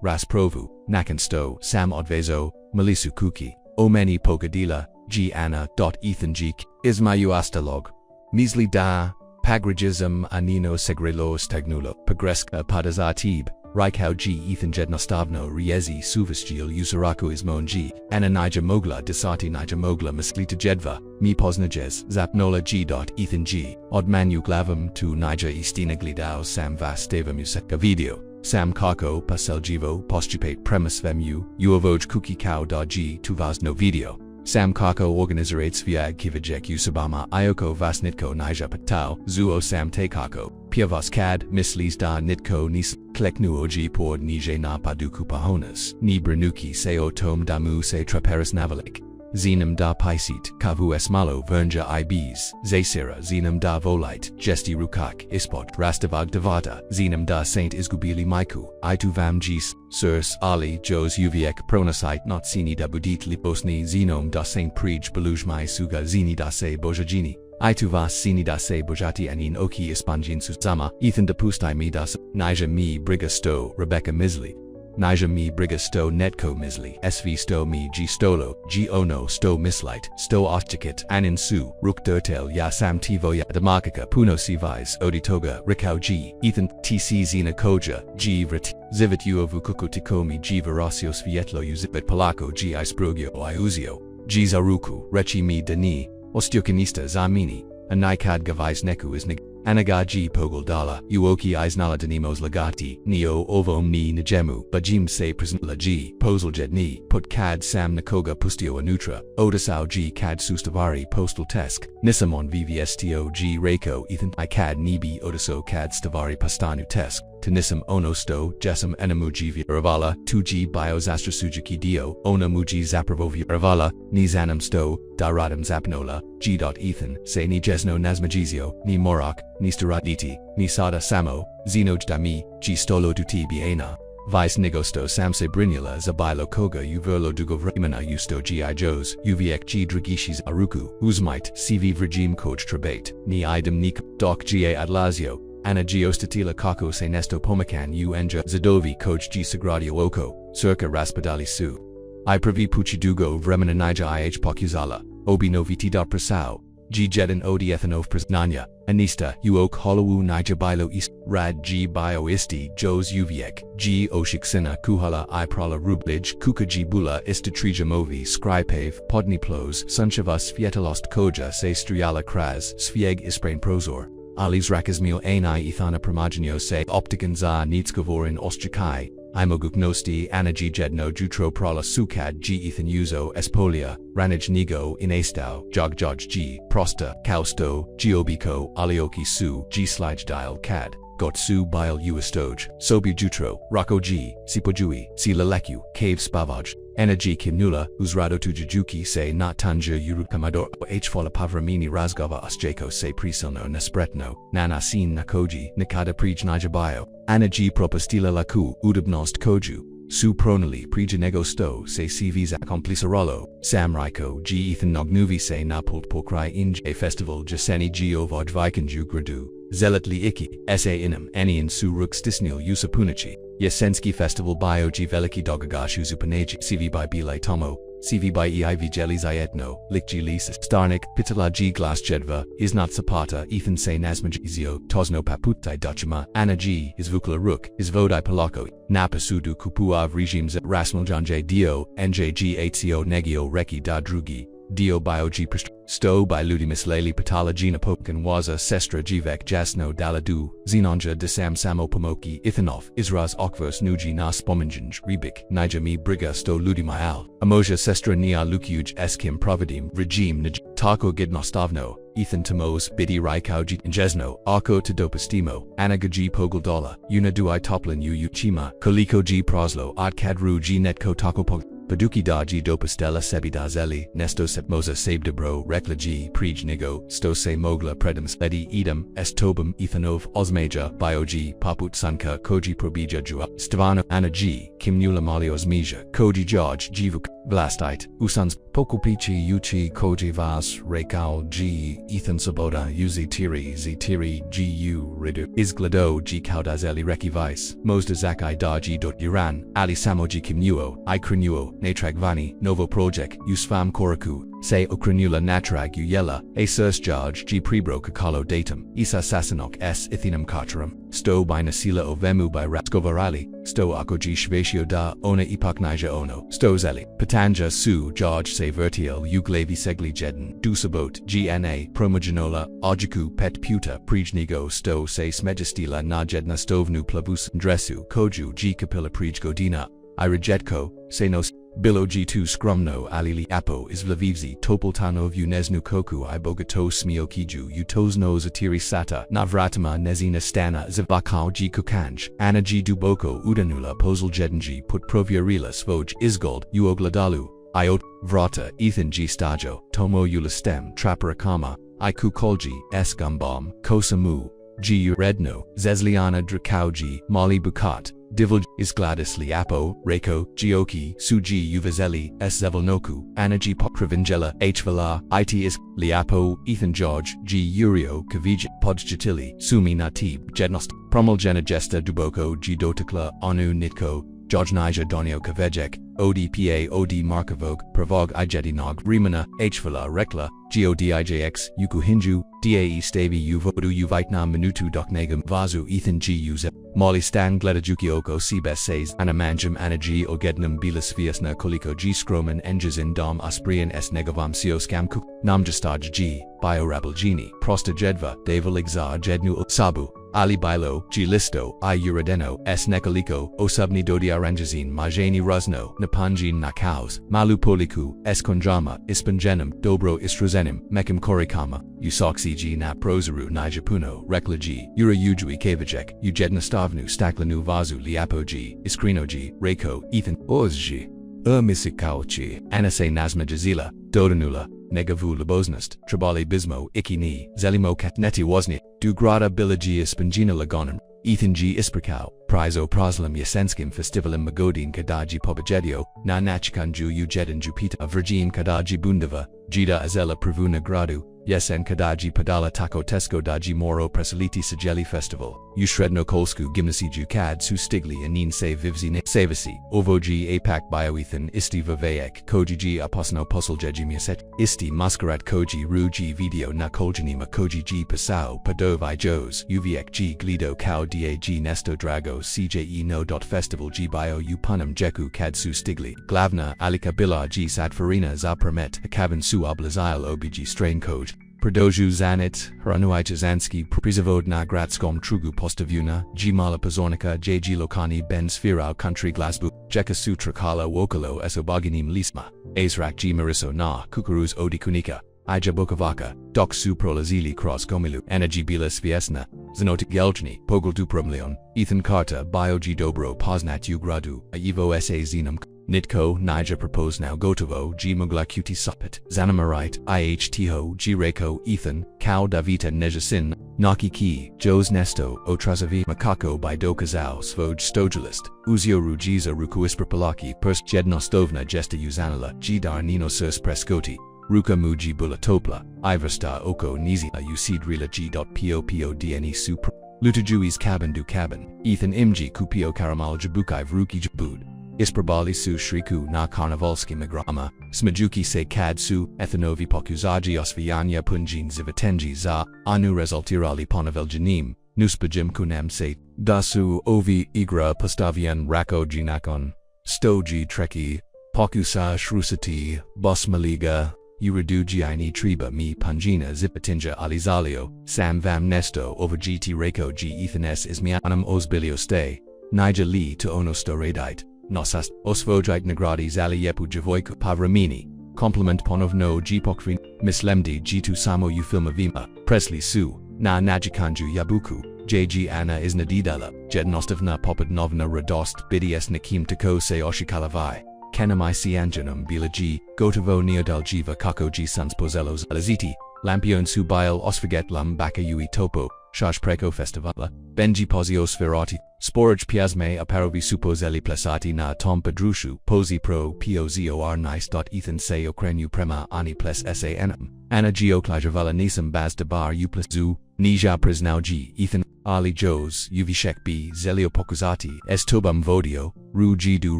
Ras Provu Nakan Sto Sam Odvezo Malisu Kuki Omeni Pogadila G Anna Ethan G Ismayu Astalog Measly Da Pagrijism Anino Segrelo Stagnulo Pagreska Padazatib Raikau G Ethan Jednostavno Riezi Suvasjil Usaraku Ismon G Anna Nija Mogla Desati Nija Mogla Masklita Jedva Mi Poznajes Zapnola G. Ethan G Odmanu Glavam Tu Nija Istina Glidao Sam Vasteva Museka Video Sam Kako Paseljivo Postupate Premise Vemu Uavoj Kuki Kao G Tuvazno Video Sam Kako Organizerates Viag Kivajek Usabama Ioko Vasnitko Nija Patau Zuo Sam Tekako Piavas Kad Mislis da Nitko Nis Kleknu Oji Por Nije Na Paduku Pahonas Ni Bernuki Seo Tom Damu Se Traperis Navalik Zenum da Paisit Kavu Esmalo Vernja Ibis Zaysira Zenum da Volite Gesti Rukak Ispot Rastavag Devata Zenum da Saint Isgubili Maiku Ituvam Gis Sirs Ali Jos Uviek Pronasite Not Sini da Budit Liposni Zenom da Saint Prij Belujmai Suga Zini da Se Bojajini Ituvas Sini da Se Bojati Anin Oki Ispanjin Susama Ethan da Pustai Mi das Nija Mi Brigasto Rebecca Misley Nija Mi Brigasto Netko Misli SV Sto Mi G Stolo G Ono Sto Mislight Sto Ostikit Anin Su Ruk Dertel Ya Sam Tivoya Damakaka Puno Sivais Oditoga Rikau G Ethan TC Zina Koja G Vrit Zivit Uovukuku Tikomi G Verasios Vietlo Uzipit Palako G Isprogio Iuzio G Zaruku Rechi Mi Dani Ostiokinista Zamini Anaikad Gavais Neku Isnig Anagaji Pogoldala, Uoki Isnala Danimos Lagati, Neo Ovom Ni Najemu, Bajim Se Present Laji, Poseljed Ni, Put Kad Sam Nakoga Pustio Anutra, Odasau G Kad Sustavari Postal Tesk, Nisamon VVSTO G Rekao Ethan Ikad Nibi Odaso Kad Stavari Pastanu Tesk, Tanisam Ono Sto, Jesam Enamuji Ravala, 2G Biosastra Suzuki Dio, Onamuji Zapravovi Ravala, Nizanam Sto, Daradam Zapnola, G. Ethan, Se Ni Jesno Nazmajizio, Ni Morak, Ni Staraditi, Ni Sada Samo, Zinoj Dami, G. Stolo Duti Biena, Vice Nigosto Samse Brinula Zabilo Koga Uverlo Dugovrimana Usto Gi Jos, Uviek G. Dragishis Aruku, Uzmite, CV Regime Coach Trebate, Ni Idem Nik, Doc Ga Adlazio, Ana Geostatila Kako Se Nesto Pomakan U Enja Zadovi Coach G. Sagradio Oko, Circa Raspadali Su. I Pravi Puchidugo Vremena Nija IH Pokuzala, Obi Noviti Prasau, G jedan odi ethanov priznanja, anista uok holowu nija bilo ist, rad G bio isti jos uviek, G oshiksina kuhala I prala rublij kuka G bula istatrija movi skrypave podni plos sunchevas fietalost koja se strujala kraz svieg isprain prozor. Ali's rakazmil ani ethana pramagenio se optikan za nitskovorin ostrikai, imoguknosti anagi jedno jutro prala sukad G ethan uzo espolia, ranij nigo inestau, jogjoj G, prosta, kausto, geobiko, alioki su, G slide dial cad. Gotsu bile uistoj, sobi jutro, rako G, sipojui, si leleku, cave spavaj, energy kimnula, uzrado tujujuki se not tanja yurukamador, h fola pavramini razgava usjako se prisilno nespretno, nanasin nakoji, nikada prij nijabayo, energy propostila laku, udabnost koju. Su pronali prijanego sto se cvs accomplicerolo, samriko G ethan nognuvi se napult pokrai inj a festival jaseni geo vodvikanju gradu, zealotly iki, sa inam anian su rukstisnil usapunichi, Yasenski festival bio G veliki dogagashu zupaneji cv by bilay tomo, cv by eiv jelizayetno, likji lisis, starnik, pitala G glas jedva, isnat zapata ethan se nazmajizio, tosno paputai dachima, ana G, izvukla ruk, izvodai palako, napasudu kupuav regimes at rasmaljanj dio, njg atco negio reki da drugi, dio bio G sto by ludimis leli patala gina popkan waza sestra gvek jasno daladu, zenonja desam samo pomoki ithanov, isras okvos nuji nas pominjanj, rebik, nija mi briga sto ludimayal, emoja sestra nia lukiuj eskim providim, regime nij, tako gidnostavno, ethan tamos, bidi raikauji injesno, ako to dopastimo, anagaji poguldola, una duai toplin uchima, koliko G proslo, ad kadru G netko tako pog. Paduki daji dopastella sebidazeli, nesto sepmosa sabdebro rekla G prij nigo, sto se mogla predams ledi edam, estobum ethanov osmeja, bio G paput sanka koji probija jua, stavano ana G, kimnula malios mija, koji jaj jivuk, vlastite, usans, pokupichi uchi koji vas, rekao G, ethan saboda uzi tiri gu ridu, izglado G kaudazeli reki vice, mosda zakai daji dot uran, ali samoji kimnuo, I krinuo, Natragvani, Novo Project, Usfam Koraku, Se Okranula Natrag Uyela, A Jaj G Prebro Kakalo Datum, Isa Sasanok S Ithinam Karcharam, Sto by Nasila Ovemu by Ratskovarali, Sto Akoji Shvatio da Ona Ipaknija Ono, Sto Zeli, Patanja Su Jaj Se Vertiel Uglavi Segli Jeden, Dusabot, GNA, Promogenola, Ojiku Pet Puta, Prijnigo Sto Se Smejestila na Jedna Stovnu Plavus Dresu, Koju G Kapila Prij Godina, I rejetko, Senos. Bilo G2 skromno alili apo izvlavivzi topoltano vuneznu koku I bogato smio kiju utozno zatiri sata navratama nezina stana zavakao G kukanj, ana G duboko udanula pozl jednji put proviarila svoj izgold uogladalu, iot, vrata ethan G stajo, tomo ulastem traparakama, I kukolji, esgumbom, kosamu, G redno, zezliana drakauji, mali bukat, Divil is Gladys Liapo, Reiko, Gioki, Suji Uvazeli, S Zevelnoku, Anaji Pokravingela, H Vala, It is Liapo, Ethan George, G Urio, Kavij, Podjatili, Sumi Natib, Jednost, Promulgena Gesta Duboko, G Dotakla, Onu Nitko, George Nija Donio Kavejek, ODPA OD Markovog, Pravog Ijedinog, Rimana, Hvala Rekla, GODIJX, Yukuhinju, DAE Stavi Uvodu Uvitnam Minutu Doknagam Vazu Ethan G Uze, Molly Stan Gletajuki Oko Sibes Says, Anamanjam Anaji Ogednam Bilas Viasna Koliko G Skroman Engizin Dom Asprian S Negavam Sio Scamkuk, Namjastaj G, Biorabal Genie, Prosta Jedva, Devaligza Jednu Sabu. Ali Bilo, G Listo, I Uradeno, S Nekaliko, Osubni Dodiaranjazin Majani Ruzno, Napanjin Nakaus, Malu Poliku, S Konjama, Ispanjenum, Dobro Istrozenim, Mekim Korikama, Usoksi G Na Prozaru Nijapuno, Rekla G, Ura Ujui Kavajek, Ujednastavnu Staklanu Vazu Liapo G, Iskrino G, Reiko, Ethan, Oz G, Misikauchi, Anase Nazma Jazila, Dodanula, Negavu Labosnast, Tribali Bismo, Ikini, Zelimo Katneti Wozni, Dugrada Bilagi Ispangina Lagonum, Ethan G Isprikau, Prizo Proslam Yasenskim Festivalum Magodin Kadaji Pobajedio, Na Nachkanju Ujedin Jupita Virgin Kadaji Bundava, Jida azela pravuna gradu, yesen kadaji padala tako tesko daji moro presaliti sajeli festival. Ushredno kolsku gimnasiju kad su stigli anin se vivzi ne savasi. Ovoji apak bioethan isti vivayek kojiji aposno puzzlejeji miaset. Isti masquerade koji ruji video na koljanima koji pasao padovai jos. Uviek g glido kao dag nesto drago cje no. Festival g bio upunum jeku kad su stigli. Glavna alika bila g sadfarina za permet akavan su oblazile obg strain koj. Predoju zanit, hranuicha zanski prizavod na gradskom trugu postavuna, g mala pozornika jg lokani ben sfirau country glasbu, jeka sutrakala wokalo esobaginim lisma, azrak g mariso na kukuruz odikunika, ija bokovaka, dok su prolazili cross gomilu, energy bila sviesna, zanotik geljni, pogl dupromleon, Ethan Carta biogi dobro poznat gradu, a evo sa zinum. Nitko, Nija propose now gotovo, g mugla cuti supit, Zanamarite, ihto, g rekao, Ethan, Kao Davita Nejasin, Naki Ki, Jos Nesto, Otrazavi, Makako by Dokazao, Svoj Stojulist, Uzio Rujiza Rukuispra Palaki, Pers Jednostovna Gesta Uzanala, g Darnino Surs Prescoti, Ruka Muji Bulatopla, Iversta Oko Nizi, Usidrila g.popodne Supra, Lutajui's Cabin du Cabin, Ethan Imji Kupio Karamal Jabukai Vruki Jabud. Isprabali su shriku na karnavalski migrama, smajuki se kad su, ethanovi pokuzaji osvianya punjin zivatenji za, anu rezultirali ponaveljanim, nuspajim kunem se, dasu ovi igra postavian rako jinakon, stoji treki, pokusa shrusati, bosmaliga, uradujiini triba mi punjina zipatinja alizalio, sam vam nesto over gt rako g ethanes ismianum osbilio ste, nija li to onosto redite. Nosas, osvojite nagradi zali yepu javoiku pavramini, compliment ponovno gpokrin, mislemdi g2 samo u filmavima, Presley su, na najikanju yabuku, jg ana iznadidala, jednostovna popodnovna radost bds nakim tako se oshikalavai, kenamai sianjanum bila g, gotovo neodaljiva kako g suns pozelos alaziti, lampion su bile osfagetlam baka ui topo, Shaj preko festivala, benji pozios ferati, sporaj piasme aparovi supozeli plasati na tom padrushu, posi pro pozor nice. Ethan se okrenu prema ani ples sanm, ana geoklajavala nisam baz debar u plus zu, nija priznau g, Ethan, ali jos, uvishek b, zelio pokuzati, estobum vodio, ru g du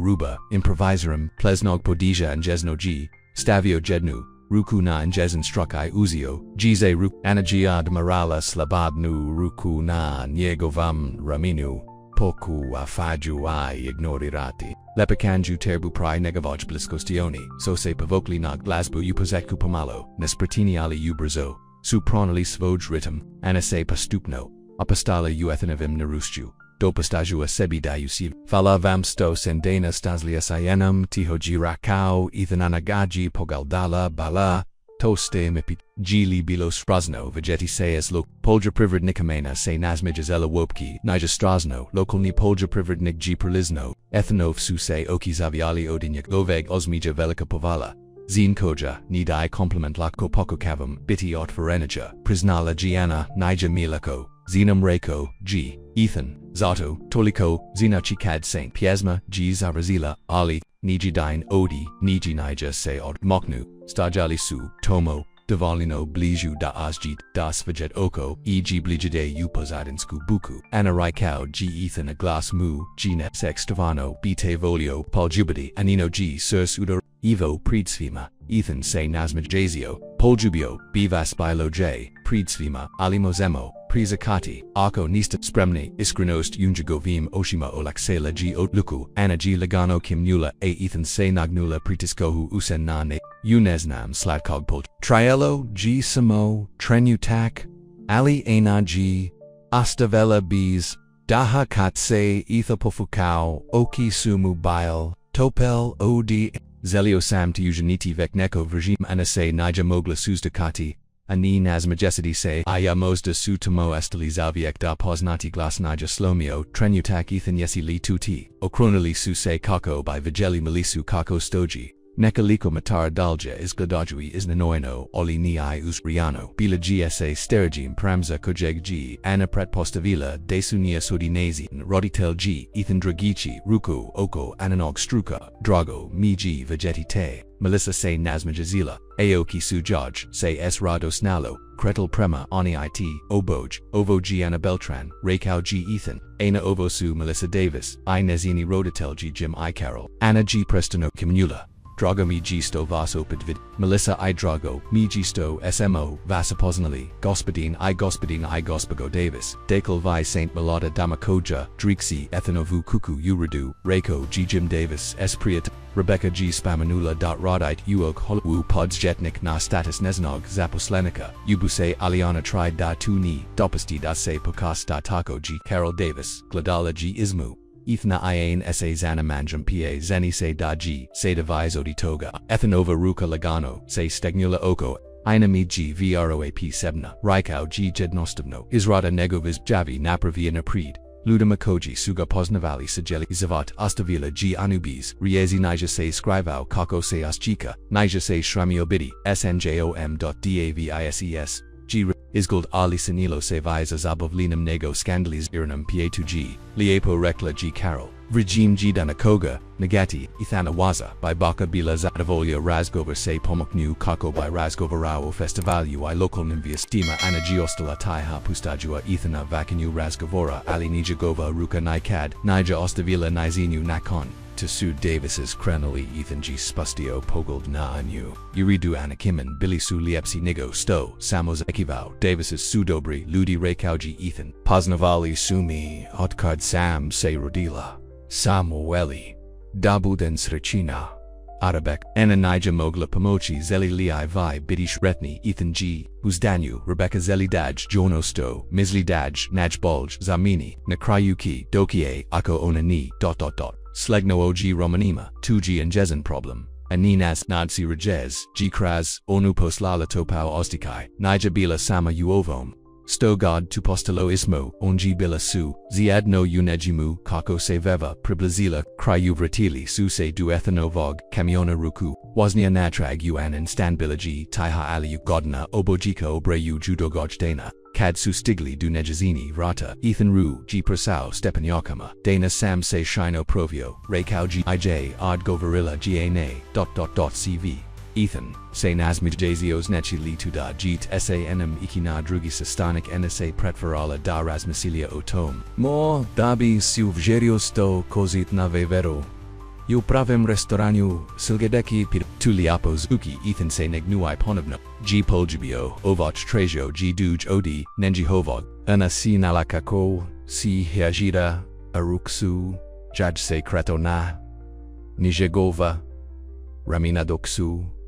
ruba, improvisarum, plesnog podija and jesno g, stavio jednu, Ruku na njezen strukai uzio, gize ruk anagiad morala slabadnu ruku na njegovam raminu, poku afaju I ignorirati. Lepekanju terbu prai negavaj bliskostioni, so se pavokli na glasbu upozekku pomalo, nespretini ali ubrzo, su pronali svoj ritam, anase pastupno, apostala ethanavim narusju. Dopostaju sebi dayusiv, fala vam sto sendena staslia sayenum, tihoji rakao, ethananagaji pogaldala bala, toste mipit, gili bilos sprazno, vegeti seas lok, polja privrednikamena se nazmijazela wopki, nija strazno, lokalni polja privrednik g prelizno, ethanov su se oki zaviali odinyak loveg osmija velika povala. Zin koja, nidai compliment lako poko kavam, biti ot forenija, priznala giana, nija milako, zinum reko, g. Ethan, Zato, Toliko, Zinachi Kad Saint Piesma, G Zarazila, Ali, Niji Dine Odi, Niji Nija Se Od Moknu, Stajali Su, Tomo, Davalino Bliju da Asjid, Das Vajet Oko, E.G. Blijade Upozadinsku Buku, Anarikao G Ethan a Glass Mu, G Net Sex Tavano, Bite Volio, Poljubadi, Anino G Surs Udo, Evo Predsvima, Ethan Se Nazmaj Jazio, Poljubio, Bivas Bilo J, Predsvima, Alimozemo, Prizakati, Ako Nista Spremni, Iskrenost Unjagovim Oshima Olaksela G Otluku, Ana G Lagano Kim Nula A Ethan Se Nagnula Pritiskohu Usen Nane, Unesnam Slatkogpol, Triello G Samo, Trenutak, Ali Ana G, Astavela Bees, Daha Katse Ethapofukao, Oki Sumu Bile, Topel Od, Zelio Sam Tujaniti Vekneko Virgim Anase Nija Mogla Suzdakati, Ani Nazmajesidi se Aya Mozda Sutamo Estali Zaviek da Poznati Glas Nija Slomio, Trenutak Ethan Yesi Li Tuti, Okronali Su Se Kako by Vigeli Milisu Kako Stoji, Nekaliko matara dalja is gladajui is nanoino oli ni I usriano. Bila gsa sterigim pramza kojeg g ana pretpostavila desunia sodinesi roditel g ethan dragici ruku oko ananog struka drago mi g vegeti te. Melissa say Nazmajazila, Aoki Sujaj, say S. Rado Snalo, Kretel Prema, Ani It, Oboj, Ovo G. Anna Beltran, Rekao G. Ethan, Ana Ovosu Melissa Davis, I. Nezini Rodatel G. Jim I. Carol, Anna G. Prestono Kimnula, Drago Mi G. Sto Vaso Pitvid, Melissa I. Drago, Mi G. Sto SMO, Vasa Poznali, Gospodine I. Gospago Davis, Dakel Vi Saint Melada Damakoja, Drixi, Ethanovu Kuku Uridu, Reiko G. Jim Davis, Espriat, Rebecca G. Spamanula. Rodite Uok Holu Pods Jetnik Na Status Neznog Zaposlenica, Ubuse Aliana Tried Da Tuni, Dopasti Da Se Pokas Da Taco G. Carol Davis, Gladala G. Ismu. Ethna Iane sa Zana Manjam pa Zeni se da G, se devise oditoga, Ethanova Ruka Lagano, se Stegnula Oko, Inami G Vroap Sebna, Raikau G Jednostovno, Izrada Negoviz Javi Napravia Naprid, Luda Makoji Suga Poznavali Sajeli Zavat Astavila G Anubis, Riezi Nija se Scrivau Kako se Aschika, Nija se Shramio snjom.davises, G. Izguld Ali Sanilo se Visa Zabovlinum Nego Scandalis Iranum Pa2G, Liepo Rekla G. Carol, Regime G. Danakoga, Nagati, Ethanawaza, by Baka Bila Zadavolya Razgover se Pomoknu Kako by Razgovarao Festivalu I Local Nimvia Stima Ana Giostala Taiha Pustajua Ethana Vakinu Razgovora Ali Nijagova Ruka Nikad, Nija Ostavila Nizinu Nakon. To Sue Davis's Krenoli Ethan G. Spustio Pogold Na Anu, Uridu Anakiman Billy Su Liepsi Nigo Sto, Samos Ekivau, Davis's Sudobri, Ludi Rekauji Ethan, Poznavali Sumi, Otkard Sam Se Rodila, Samueli, Dabuden Srechina, Arabek, Ananija Mogla Pomochi Zeli Li Vi Bidish Retni Ethan G. Uzdanu, Rebecca Zeli Daj Jono Sto, Misli Daj, Naj Bulj, Zamini, Nakrayuki, Dokie, Ako Onani, Slegno OG Romanima, 2G and Jezen problem. Aninas Nadsi Rejez, G Kraz, Onu Poslala Topau Ostikai, Nija Bila Sama Uovom. Sto God tu postelo ismo, onji bila su, ziad no unejimu, kako se veva, priblazila, kraju vratili su se du ethanovog, kamiona ruku, waznia natrag uanan stanbilaji, taiha aliu godna, obojika obreju judogojdana. Kad su stigli du nejazini rata, Ethan Ru, G Prasau Stepanyakama, Dana Sam se shino provio, Rekau G IJ, Odd Govarilla Gane, CV. Ethan, se nazmijjazios nechi li tu da jit sanm ikina drugi sastanik nsa pretvarala da razmasilia otom. Mo, dabi si uvžerio sto kozit na vevero. U pravem restauraniu, silgedeki pid tuliapos uki Ethan se negnuai ponovno. G poljibio, ovoch trejo G duj odi, nenji hovog, ana si nalakako, si hiajida, aruksu, jaj se kretona, nijegova, ramina doksu.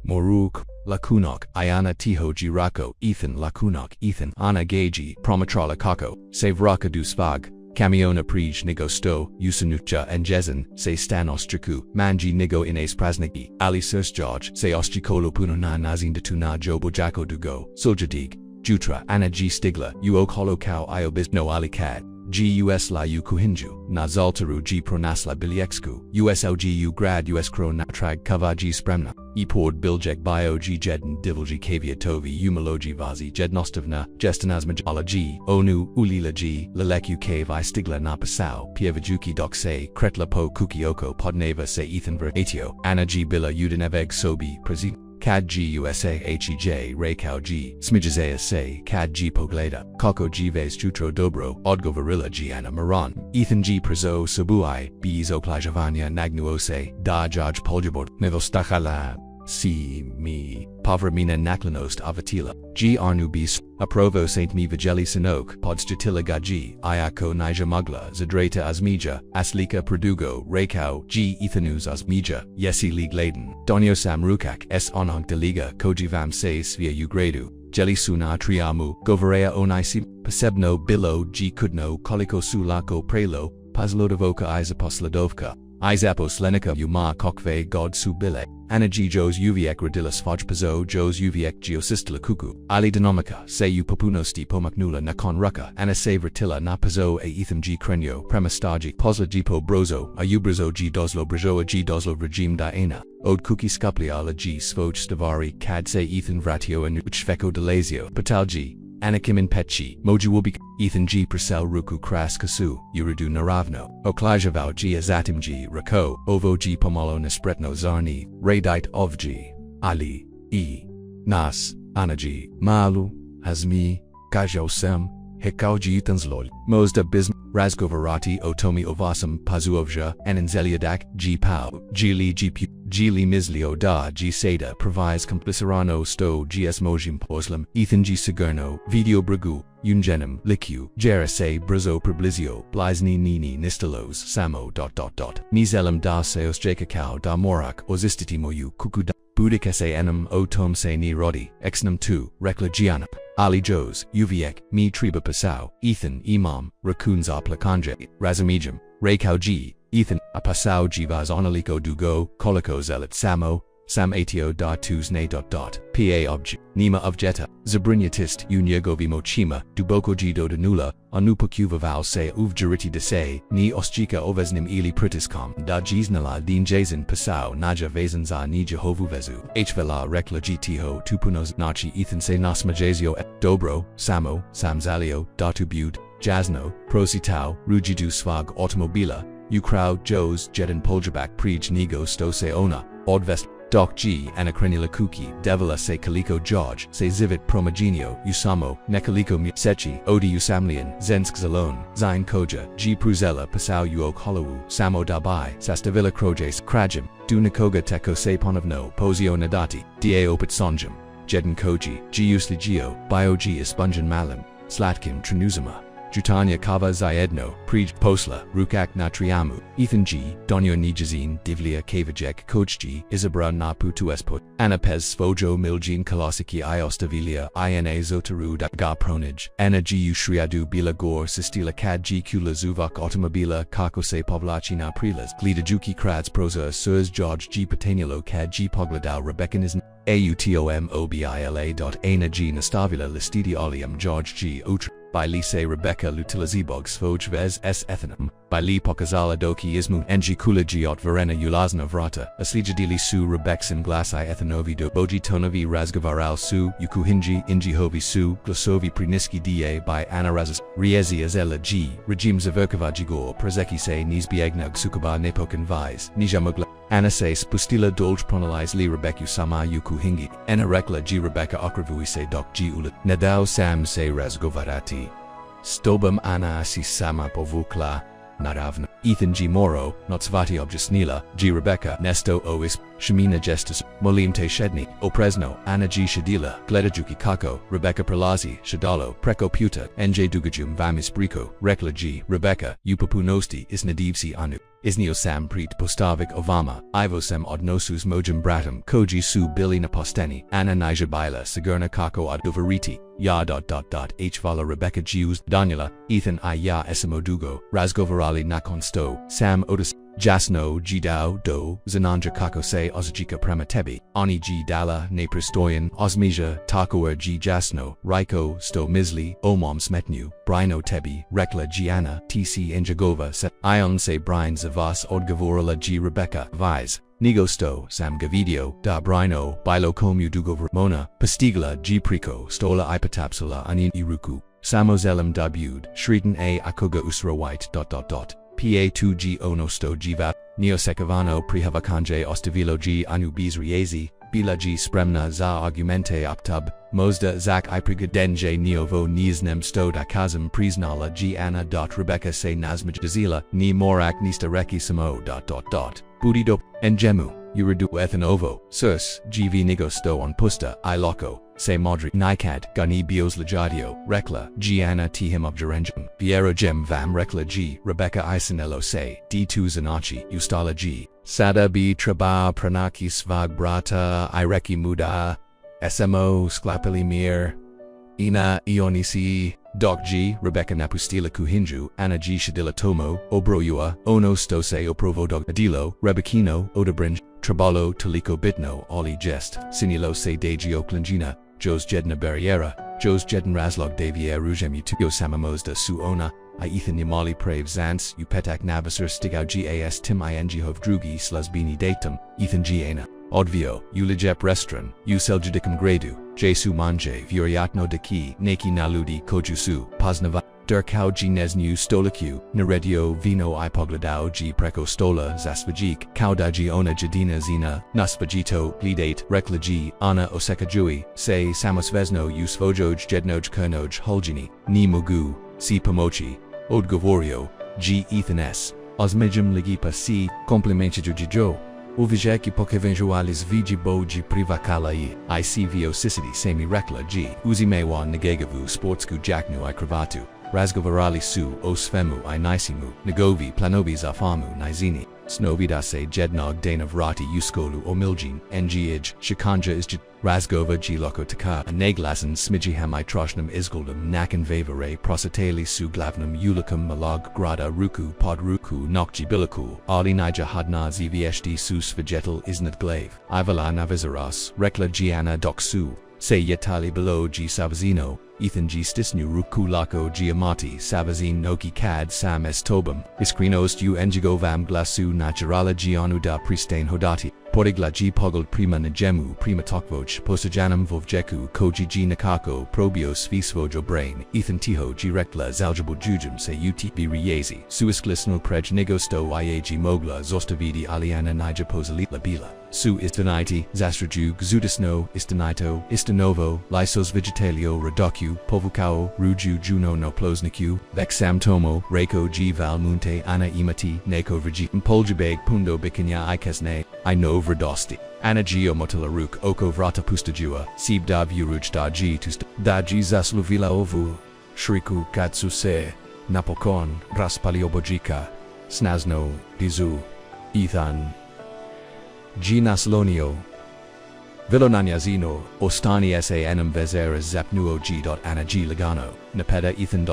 Moruk, Lakunok, Ayana Tiho Jirako, Ethan Lakunok, Ethan Ana Geji, Promatrala Kako, Save Raka Dusvag, Kamiona Prij Nigo Sto, Usanucha and Jezen, Se Stan Ostriku, Manji Nigo Ines Prazniki, Ali Sursjoj, Se Ostrikolo Punona Nazin Datuna Jobo Jako Dugo, Soljadig, Jutra, Ana G Stigla, Uok Holo Cow Iobis No Ali Kad. GUS la Kuhinju, na Zaltaru G Pronasla Biliexku, USLGU grad US Kro Natrag Kava G Spremna, Epord Biljek Bio G Jedn Divilji Kaviatovi Umalogi Vazi Jednostovna, Jestanazmaj G, Onu, Ulila G, Lelek UK Vi Stigla Na Pasau, Pievajuki Dok Se, Kretla Po Kukioko Podneva Se Ethan Ver Atio, Ana G Bila Udineveg Sobi, Prazi. Kad G USA HEJ Rekau G, Smijazea Se, Kad G Pogleda, Kako G Vez Jutro Dobro, Odgo Varilla G Anna Maran, Ethan G Prazo Sabuai, Bizo Plajavania Nagnuose, Da Jaj Poljabord, Nevostachala, Si Mi, Pavramina Naklanost Avatila, G Arnubis, Aprovo Saint Mi Vigeli Sinok, Podstatila Gaji, Ayako Nija Mugla, Zadrata Azmija, Aslika Produgo, Rekau, G Ethanus Azmija, Yesi League Laden, Donio Sam Rukak, S Onong Deliga, Kojivam Se Svia Ugradu, Jeli Suna Triamu, Govarea Onaisi, Pasebno Bilo, G Kudno, Koliko Sulako Prelo, Pazlodavoka Izaposladovka, Izapos lenica uma kokve god su bile. Anaji jos uviek radilis foj pazo jos uviek geosistila kuku. Ali denomica se u popunosti pomaknula na con rucka. Anase vertila na pazo e etham g crenio. Premastaji posla gipo brozo. Ayubrazo g doslo brazoa g doslo regime daena. Od kuki skaplia la g svoj stavari cad se ethan vratio and uchfeco delazio. Patalji. Anakimin petchi, mojuwubik, Ethan G. Purcell Ruku Kras Kasu, Urudu Naravno, Oklajavau G. Azatim G. Rako, Ovo G. Pomalo Nespretno Zarni, Radite of G. Ali, E. Nas, Anaji, Malu, Hazmi, Kajosem, Hekau G. Tanzlol, Mozda Bism, Razgovarati Otomi Ovasam Pazuovja, Ananzeliadak, G. Pau, G. Li G. G. Li Mislio da G. Seda Provides Complicerano Sto Gs Mojim Poslam, Ethan G. Sigurno, Video Bragu, Ungenem, Licu, Jerase Brazo Perblizio, Blizni Nini Nistalos, Samo. Nizelem da Seos Jakakau da Morak, Ozistitimoyu Kuku da Budikase Enum O Tom Se Ni Rodi, Exnum 2, Rekla Gianap. Ali Jos, Uviek, Mi Triba Pasau, Ethan, Imam, Raccoons Aplakanje, Razamijam, Rekao G, Ethan, Apasau Jivas Onaliko Dugo, Koliko Zelit Samo, Sam Atio da Tuzne. Pa Obj, Nima of Jetta, Zabrinyatist, Unyegovi Mochima, Duboko Gido de Nula, Anupakuva Val Se Uvjariti de Se, Ni Oschika Ovesnim Ili Pritiskom, Da Jiznala Din Jazin Pasau Naja Vazenza Ni Jehovu Vezu, Hvela Rekla Gtiho Tupunos Nachi Ethan Se Nasmajazio Dobro, Samo, Samzalio, Datu Bud, Jasno, Prositau, Rujidu Svag Automobila, Ukrau Jos Jedin Poljabak Prij Nigo Sto Se Ona, Odvest, Doc G. Anacrenula Kuki, Devila Se Kaliko George, Se Zivit Promagenio, Usamo, Nekaliko Sechi, Odi Usamlian, Zensk Zalone, Zine Koja, G. Pruzella Pasau Uok Holowu, Samo Dabai, Sastavila Krojes, Krajim, Du Nikoga Teko Se Ponovno, Posio Nadati, Da Opit Sonjum, Jedin Koji, G. Usli Geo, Bio G. Espunjan Malim, Slatkim Trinuzama. Jutanya Kava Zayedno, Prij Posla, Rukak Natriamu, Ethan G, Donyo Nijazin, Divlia Kavajek, Coach G, Isabra Napu Tuesput, Anapez Svojo Miljin Kolosiki Iostavilia, Ina Zotaru Ga Pronij, Ana G Ushriadu Bila Gor Sistila Kad G Kula Zuvak Automobila Kakose Povlachina Prilas, Glidajuki Krads Proza Surs George G Patanilo Kad G Pogladau Rebecanism. Automobila.ana G Nastavila Listidi Olium George G Utra. By Lise Rebecca Lutilazibog Svoj Vez S Ethanum, by Li Pokazala Doki Ismu Enji Kula Giot Verena Ulazna Vrata, Aslijadili Su Rebexin Glasi Ethanovi do Boji Tonovi Razgavaral Su, Yukuhinji Injihovi Su, Glasovi Priniski Da by Anarazis, Riezi Azela G, Regime Zaverkava Jigor, Prezeki Se Nizbiegnag Sukaba Nepokan Vise, Nijamugla. Anase Spustila Dolj Pronalize Li Rebecu Sama Yukuhingi, Enarekla G Rebecca Okravui Se Doc G Ulit, Nadao Sam Se Razgovarati. Stobam Ana Asi Sama Povukla, Naravna, Ethan G Moro, Notsvati Objasnila, G Rebecca, Nesto Ois, Shamina Gestus, Molim Te Shedni, Opresno, Ana G Shadila, Gledajuki Kako, Rebecca Prelazi, Shadalo, Preko Puta, NJ Dugajum Vamis Briko, Rekla G, Rebecca, Upapu Nosti, Isnadivsi Anu. Isnio Sam Preet Postavik Ovama, Ivosem Odnosus Mojum Bratum, Koji Su Billy Naposteni, Anna Nija Bila Sigurna Kako Od Doveriti, Ya. Hvala Rebecca Gius, Daniela, Ethan I Ya Esimodugo, Razgovarali Nakonsto, Sam Otis, Jasno Gidao Do, Zananja Kakose Ozjika Pramatebi, Ani G Dala, Napristoyan, Osmija, Takoer G Jasno, Raiko, Sto Misli, Omom Smetnu, Brino Tebi, Rekla Gianna, TC Enjagova Set, Ion Se Brine Zavas Odgavorala G Rebecca, Vise. Nigosto, Sam Gavidio, Da Brino, Bilo Komu Dugovr, Mona, Pastigla, G Prico, Stola Ipatapsula Anin Iruku, Samozelem Dabud, Shriten A Akuga Usra White. Pa2G Onosto Jiva, Neosekavano Prihavakanje Ostavilo G Anu Bizriezi, Bila G Spremna za Argumente Optub, Mozda Zak Iprigadenje Neovo Niznem Sto Dakazam Priznala G Anna. Rebecca Se Nazmaj Dazila, Ni Morak Nista Reki Samo. Budido, Njemu, Uridu Ethanovo, Sus, GV Nigosto on Pusta, I Loco, Se Modri, Nikad, Gani Bios Lajadio, Rekla, Gianna Tihim of Jerenjum, Viero Gem Vam Rekla G, Rebecca Isanello Se, D2 Zanachi, Ustala G, Sada B Traba Pranaki Svag Brata, Ireki Muda, SMO Sklapili Mir, Ina Ionisi, Doc G, Rebecca Napustila Kuhinju, Anna G Shadila Tomo, Obroyua, Ono Stose Oprovodog Adilo, Rebekino, Odebrinj, Trabalo Toliko Bitno, Oli Jest, Sinilo Se Deji Oklangina, Jos Jedna Barriera, Jos Jeden Razlog Davier Rujem Utuyo Samamosda Suona, I Ethan Yamali Prave Zants, Upetak Navasur Stigau Gas Tim Ingehov Drugi Slusbini Datum, Ethan Giana, Odvio, Ulijep Restaurant, Useljudicum Gradu, Jesu Manje, Vuriatno Deki, Neki Naludi Kojusu, Paznava, Durkau G Nesnu Stolaku, Neredio Vino Ipogladao G Preko Stola, Zasvajik, Kaudaji Ona Jadina Zina, Nasvajito, Glidate, Reklaji, Ana Osekajui, Se Samosvezno Usvojoj Jednoj Kernoj Hulgini, Ni Mugu, Si Pomochi, Odgovorio, G Ethan S. Osmejum Ligipa C. Complementiu Jijo. Uvijeki pokevenjualis vigi boji privakalai, ICVO Sicity Semi Rekla G. Uzimewa Negagavu Sportsku Jaknu I Kravatu. Razgovarali su o svemu I nisimu, Negovi planovi zafamu nizini. Snovidase jednog dana vrati uskolu omiljin, ngij, shikanja isjit, razgova g loko taka, a neglasen smijiham I troshnam izgoldum nakan vavare prosatali su glavnum ulicum malag grada ruku pod ruku nokji bilaku, ali nija hadna zvhd sus vegetal isnat glave, ivala navizaras, rekla giana doksu. Se yetali below G Savazino, Ethan G Stisnu Ruku Lako Giamati Savazin Noki Cad Sam Estobum, Iskrinost U Enjigovam Glasu Naturala Gianu da Pristain Hodati, Porigla G Pogold Prima Najemu Prima Tokvoj Posajanam Vovjeku Koji G Nakako Probios Visvojo Brain, Ethan Tiho G Rekla Zaljabu Jujum Se UTB Riezi, Suisklisno Prej Nigosto Iag Mogla Zostavidi Aliana Nija Posalitla Bila. Su istaniti, zastraju, gzudisno, istanito, istanovo, lysos vegetalio, redocu, povukao, ruju juno no plosniku, vexam tomo, reko g valmunte ana imati, neko vrgi, impoljibeg pundo bikanya ikesne, I no vrdosti. Ana gio motilaruk oko vrata pustajua, sib da vuruj da g tust, da g zasluvila ovu, shriku katsu se, napokon, raspaliobojika, snazno, dizu, Ethan. G Naslonio Vilonanyazino Ostani Sanm Vezeras Zapnuo G. Ana G Lagano Napeda Ethan.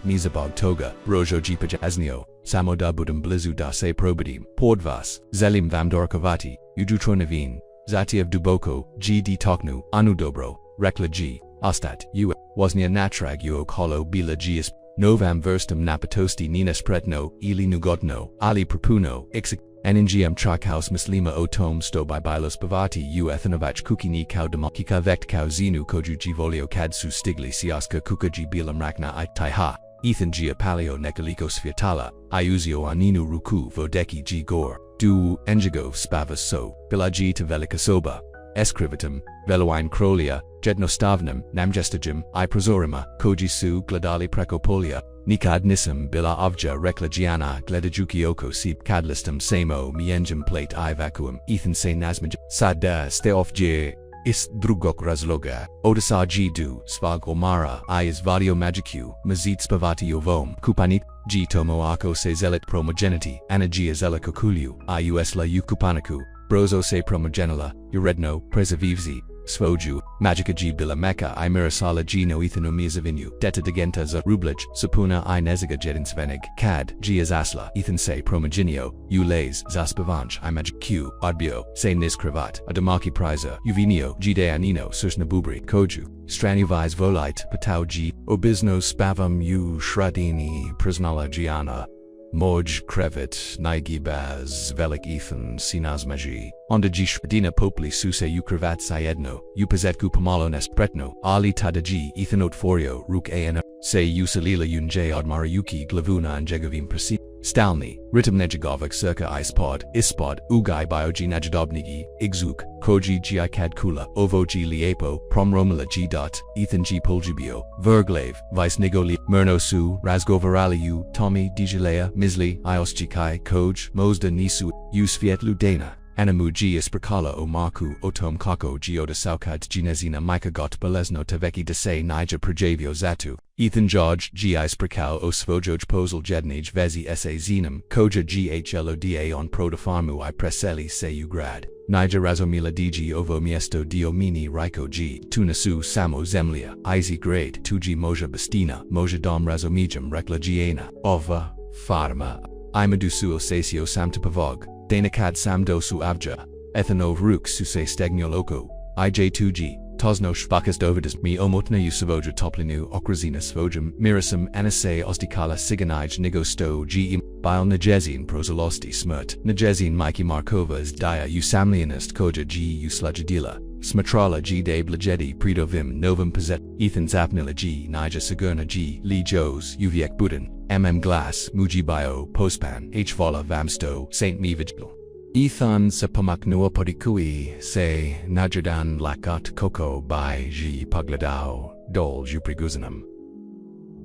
Nizabog Toga Rojo G Pajaznio Samoda Budum Blizu da Se Probidim Pordvas Zelim Vamdorkovati Udutronavin Zatiev Duboko G. D. Toknu Anudobro Rekla G. Ostat U. Woznia Natrag Uo Kolo Bila G. Novam Verstum Napatosti Nina Spretno Ili Nugotno Ali Propuno Ixik Nngm Chakhaus Mislima o Tom Sto by Bilos Bavati U Ethanovac Kukini Kau Demokika Vekt Kau Zinu Koju Givolio Kadsu Stigli Siaska Kukaji Bilam Rakna I Taiha Ethan Gia Paleo Nekaliko Sviatala Iuzio Aninu Ruku Vodeki G Gore Du Enjigo Spavas So Bilaji Tavelika Soba Escrivitum Veloine Krolia Jednostavnum Namjestajum I Prozorima Koji Su Gladali Prekopolia Nikad Nisam Bila Avja Reklagiana Gledajukioko Sib Kadlistum Samo Mienjum Plate I Vacuum Ethan Se Nazmaj Sada Steofje Is Drugok Razloga Odasa G Du Svag Omara I is Vadio Magicu Mazit Spavati Ovom Kupanit G Tomo Ako Se Zelit Promogenity Anagia Zela Kokuliu Ius La Ukupanaku Brozo Se Promogenila Uredno Presavivzi Svoju, Magica G Bila Mecca I Mirasala G No Ethano Mizavinu, Deta Degenta za Rublaj, Sapuna I Neziga Jedinsvenig, Cad, G Azasla, Ethan Se Promogenio, Ulays, Zaspavanch I Magic Q, Odbio, Se Nis Cravat, Adamaki Priza, Uvinio, G De Anino, Sursna Bubri, Koju, Stranuvize Volite, Patau G, Obizno Spavam U Shradini, Prisnala Giana. Moj Krevet, Naigibaz, Velik Ethan, Sinazmaji, Onda Dina Popli Suse Ukravat Sayedno, Upazetku Pomalones Pretno, Ali Tadaji, Ethanot Forio, Ruk Ana, Se Usalila Yunje Admarayuki Glavuna and Jegovim Persi, Stalni, Ritam Nejagovic Circa Ispod, Ispod, Ugai Biogi Najadobnigi, Igzuk, Koji Gi Kad Kula, Ovo G Liepo, Promromala G. Ethan G Poljibio, Verglave, Vice Nigoli, Murnosu, Razgovaraliu, Tommy Dijilea, Misli, Ios Jikai, Koj, Mosda Nisu, Usviet Ludena. Animu G Ispracala o Marku Otom Kako Giota Saukat Ginezina Mika Got Belesno Teveki de Se Nija Prajavio Zatu. Ethan George G Ispracao o Svojoj Posel Jednij Vezi Sa Zinum Koja Ghloda on Protofarmu I Preseli Se Ugrad. Nija Razomila DG Ovo Miesto Diomini Raiko G. Tunasu Samo Zemlia. Izi Grade 2G Moja Bastina. Moja Dom Razomijum Rekla Giena. Ova. Farma. Imadusu Osasio Samtapavog. Danakad Samdosu Avja. Ethanov Ruk Suse Stegnoloko. IJ2G. Tosno Shvakas Dovidas Mi Omotna Usavoja Toplinu Okrazina Svojum Mirasum Anase Ostikala Siganij Nigosto G. Bile Najezin Prozolosti Smrt. Najezin Mikey Markovas Dia Usamlianist Koja G. Uslajadila. Smatrala G. De Blajedi Predovim Novum Pazet. Ethan Zapnila G. Nija Sagurna G. Lee Jos Uviek Budin. Glass Muji Bio Postpan H. Vala Vamsto Saint Mevigil. Ethan Sapamak Nuapodikui Se Najadan Lakat Koko by Ji Pagladao Dol Jupriguzanum.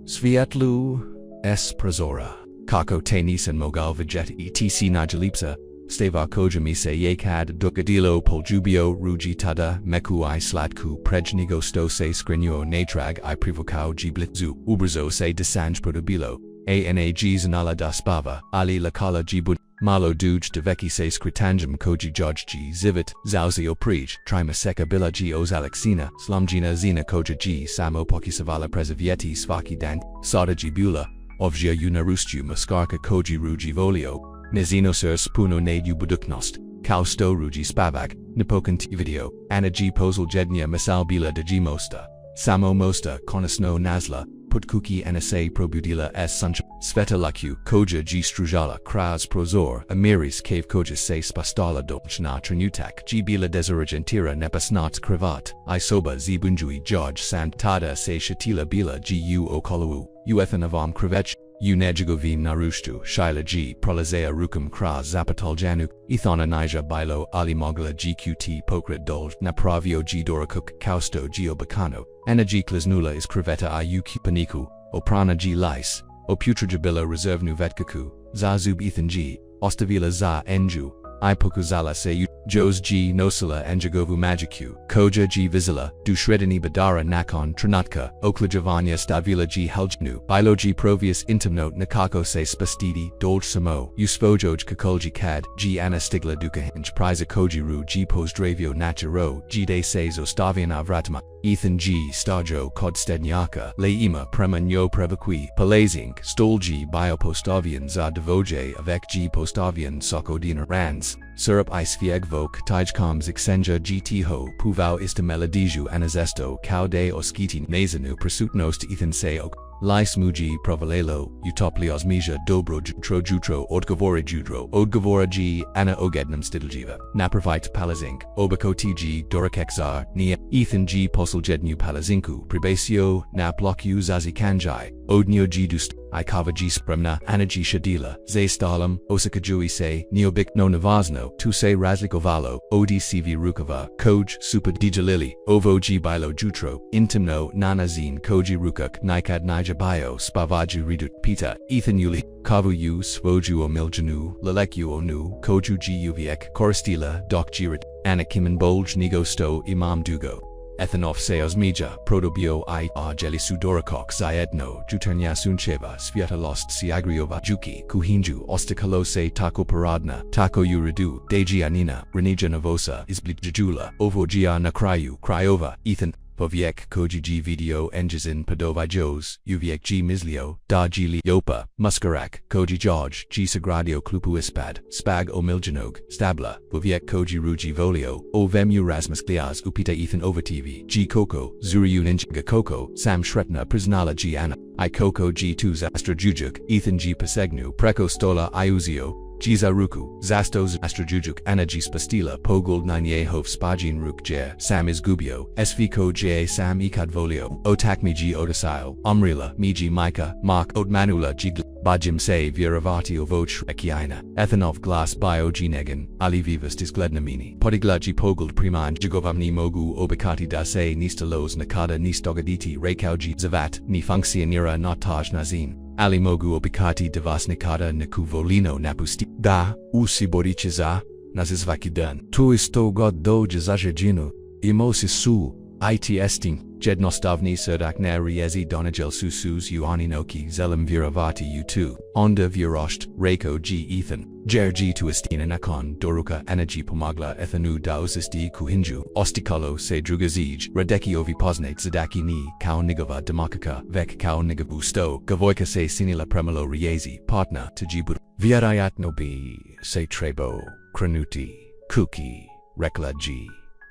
Sviatlu S. Prazora. Kako Tenisan Mogal Vijet etc. Najalipsa. Steva Kojami Se Yakad Dukadilo Poljubio Ruji Tada Meku I Slatku Prejnigo Sto Se Skrinio Natrag I Privokao Jiblitzu Uberzo Se Desanj Protobilo. Anag Zanala Daspava Ali Lakala Jibud. Malo Duj Deveki Se Skritanjum Koji Judge G. Zivit, Zauzio Prij, Trimaseka Bila G. Oz Alexina, Slumjina Zina Koja G. Samo Pokisavala Presavieti Svaki Dan, Sada G. Bula, Ovjia Unarustu Muskarka Koji Ruji Volio, Nezino Sur Spuno Nade Ubuduknost, Kausto Ruji Spavak, Nipokanti Video, Anna G. Posel Jednia Masal Bila de G. Mosta, Samo Mosta, Konasno Nazla, Putkuki NSA Probudila S. Sanch, Sveta Lakyu, Koja G. Strujala, Kraz Prozor, Amiris Cave Koja Se Spastala Dolchna Trinutak, G. Bila Desaragentira Nepasnat Kravat, Isoba Zibunjui George Santada Se Shatila Bila G. U. Okolu, Uethanavam Kravech, Unejigovim Narushtu, Shaila G. Prolazea Rukum Kraz Zapatal Januk, Ethana Nija Bilo, Ali Mogla GQT Pokra Dolj, Napravio G. Dorakuk, Kausto G. Obakano, Energy Klasnula is Kraveta IUQ Paniku, Oprana G. Lice, Oputrajabila Reserve Nuvetkaku, Zazub Ethan G. Ostavila Za Enju, Ipokuzala Se Jos G. Nosala Enjagovu Magiku, Koja G. Vizila, Dushredini Badara Nakon Trinatka, Oklajavanya Stavila G. Heljnu, Bilo G. Provius Intimnote Nakako Se Spastidi, Dolj Samo, Usvojoj Kakolji Kad, G. Anna Stigla Dukahinj Priza Kojiru G. Pozdravio Nacharo, G. De Se Zostavian Avratma, Ethan G. Stajo Kodstednyaka, Leima Prema Nyo Prevakui, Palazing, Stolji Biopostavian Za Devoje Avek G. Postavian Sokodina Rands, Syrup Isviegvok Tijkoms Exenja GT Ho Puvau Istameladiju Anazesto Kau de Oskiti Nazanu Presutnost Ethan Seok, Lice Muji Provalelo, Utoplios Mija Dobro Jutro Jutro Odgovora Judro, Odgovora G. Anna Ogednam Stidljiva, Napravite Palazink, Obako TG Dorakexar, Nia, Ethan G. Poseljednu Palazinku, Pribasio, Naplokyu Zazi Kanjai, Odnio G. Dust, Ikava G. Spremna, Anna G. Shadila, Zay Stalam, Osaka Jui Se, Neobik no Navazno, Tuse Razlikovalo, ODCV Rukava, Koj, Super Dijalili, Ovo G. Bilo Jutro, Intimno, Nanazine Koji Rukuk, Nikad Nija Bio, Spavaju Ridut, Pita, Ethan Yuli, Kavu U, Svoju o Miljanu, Lalekyu Onu, Koju G. Uviek, Koristila, Dok Jirit, Anakiman Bolj Nigo Sto Imam Dugo. Ethanov Seos Mija, Protobio I. Jeli Sudorakok Zayedno, Juternya Suncheva, Svieta Lost Siagriova Juki, Kuhinju, Ostikalose Tako Paradna, Tako Uridu, Deji Anina, Renija Navosa, Izblitjajula, Ovogia Nakrayu, Kryova, Ethan, Poviek Koji G. Video Engizin Padovai Jos, Uviek G. Mislio, Da G. Yopa, Muskarak, Koji George, G. Sagradio Klupu Ispad, Spag O Miljanog, Stabla, Poviek Koji Ruji Volio, O Vemu Rasmus Gliaz Upita Ethan Overtv, G. Coco, Zuriu Ninja Coco, Sam Shretna Prisnala G. Anna, I Coco G. Tuz Astra Jujuk, Ethan G. Pasegnu, Preko Stola Iuzio, Gizaruku, Zastos Astrajujuk Anagi Spastila Pogold Ninyehof Spajin Ruk Jer, Sam Izgubio, Svko J. Sam Ikadvolio, Otakmiji Otasile, Umrila, Miji Mika, Mark Odmanula Jigl, Bajim Se Viravati Ovoch Rekiina, Ethanov Glass Bio Ginegan, Ali Vivas Disglednamini, Podiglaji Pogold Priman Jigovamni Mogu Obikati Dase Nistalos Nakada Nistogaditi Rekauji Zavat, Ni Functionira Nataj Nazin. Ali Mogu Obikati Devasnikata Naku Volino Napusti Da Usiborichiza nazizvaki dan. Tu isto god dođe zažeđinu, imosi su, it esting, jednostavni srdak ne rijezi donagel susuz uaninoki zelem viravati u2, onda vjerost, rekao Ethan, jer tu istina nakon doruka energy pomagla ethanu da usisti kuhinju, ostikalo se drugazij, radeki ovi poznate zadaki ni, kao nigava demakaka, vek kao nigavu sto, gavoika se sinila premalo riezi, partner to jibur, viarayat bi se trebo, kranuti, kuki, rekla g,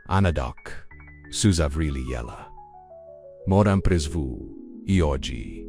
anadok, suzavrili yela. Moram prizvu, ioji.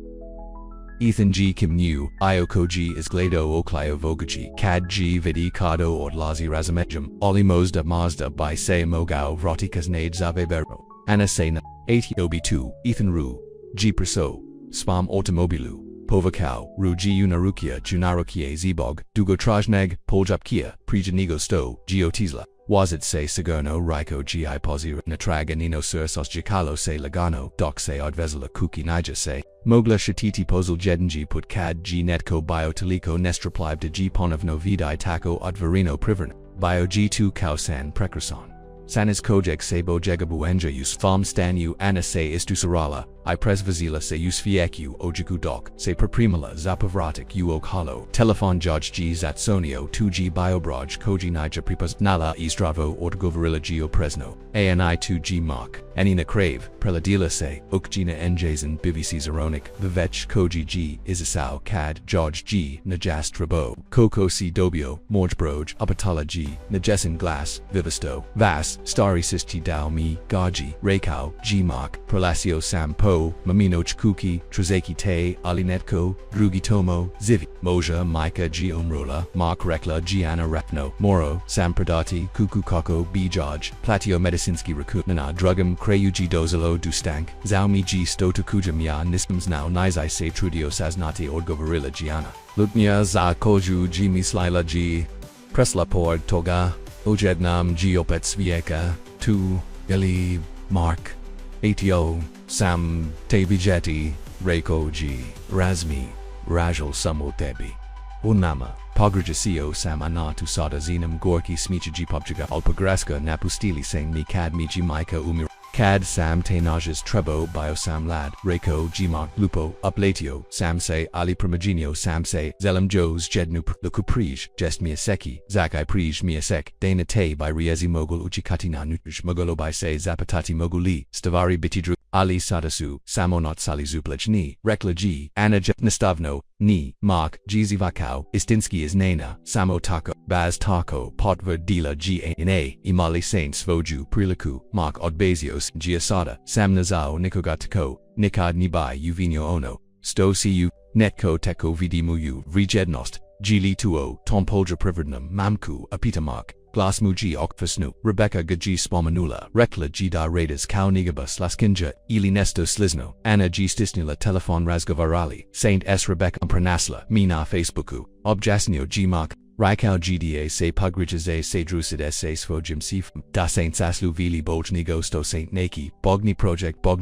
Ethan G. Kim New, Ioko G. Izglado Oklayo Vogaji, Kad G. Vidi Kado Odlazi Razamejum, Oli Mazda by Se Mogao Vrotikas Nade Zavebero, Anna Sena, 80 Obi2, Ethan Ru, G. Preso, Spam Automobilu, Povakao, Ru G. Unarukia Junarukie Zbog, Dugo Trajneg, Poljapkia, Prijanigo Sto, Geotisla. Wazit se Sagerno Raiko Gi Pozir Natraganino Sursos Jikalo se Lagano Doc se Odvezela Kuki Nija se Mogla Shatiti Pozul Jednji Put Kad G Netko Bio Taliko Nestraplive de G Ponovno Vidai Tako Odvarino Priverna Bio G2 Kausan Prekurson Sanis Kojek se Bojegabu Enja Us Fam Stanu Ana se Istusarala I Presvazila se Usvieku Ojiku Doc se Perprimala Zapovratik Uok Holo Telefon Jaj G Zatsonio 2G Biobraj Koji Nija Pripas Nala Izdravo Orgovarilla Geo Presno ANI 2G Mark Anina Crave Preladila se Ukjina Njazan Bivisi Zaronic Vivech Koji G Isasau Kad Jaj G Najas Trabo Koko C Dobio Morjbroj Apatala G Najesin Glass Vivisto Vas Starry Sisti Dao Mi Gaji Rekao G Mark Prelasio Sampo Mamino Chkuki, Trezeki Te, Alinetko, Drugitomo, Zivi, Moja, Micah G. Umrola, Mark Rekla, Gianna Rapno, Moro, Sam Pradati, Kuku Kako, Bijaj, Platio Medicinski Rakutnana, Drugum, Krayuji Dozalo Dustank, Zaumi G. Stotukuja Mia Nispams Now Nizai Se Trudio Saznati Odgovarilla Gianna, Lutnia Za Koju G. Mislaila G. Preslapord Toga, Ojednam G. Opets Vieka, Tu, Eli, Mark, ATO, Sam Tebijeti, Reiko G, Razmi, Rajal Samotebi, Unama, Pograjasio Sam Anatu Sada Zinam Gorki Smichiji Pobjaga Alpagraska Napustili Sang Mi Kad Miji Mika Umir. Kad Sam Te Najas Trebo Bio Sam Lad, Reiko Gmark Lupo, Uplatio, Sam Se Ali Primogenio Sam Se, Zelam Jos Jednup, Luku Prij, Jest Miyaseki, Zakai Prij Miyasek, Dana Te by Riezi Mogul Uchikatina Nutrish Mogolo by Se Zapatati Moguli, Stavari Bitidru, Ali Sadasu, Samonot Sali Zuplaj Ni, Rekla G, Anna Nastavno, Ni, Mark, Gzivakau, Istinski is Nana, Samo Tako, Baz Tako, Potver Dila Gana, Imali Saint Svoju, Prilaku, Mark Odbazios, Giasada, Sam Nazao Nikogatako, Nikad Nibai Uvinio Ono, Sto Cu, Netko Teko Vidimuyu, Vrijednost, Gili Tuo, Tompolja Priverdnam, Mamku, Apitamark, Glasmuji Okfasnu, Rebecca Gaji Spomanula, Rekla Gida Radas Kau Nigabus Laskinja, Ili Nesto Slizno, Anna G Stisnula Telefon Razgovarali, Saint S Rebecca Pranasla, Mina Facebooku, Objasnio G Mark, Raikau GDA se Pugrijaze se Drusid se Svojim Sifm, Da Saint Saslu Vili Bojnigo Sto Saint Naki, Bogni Project Bog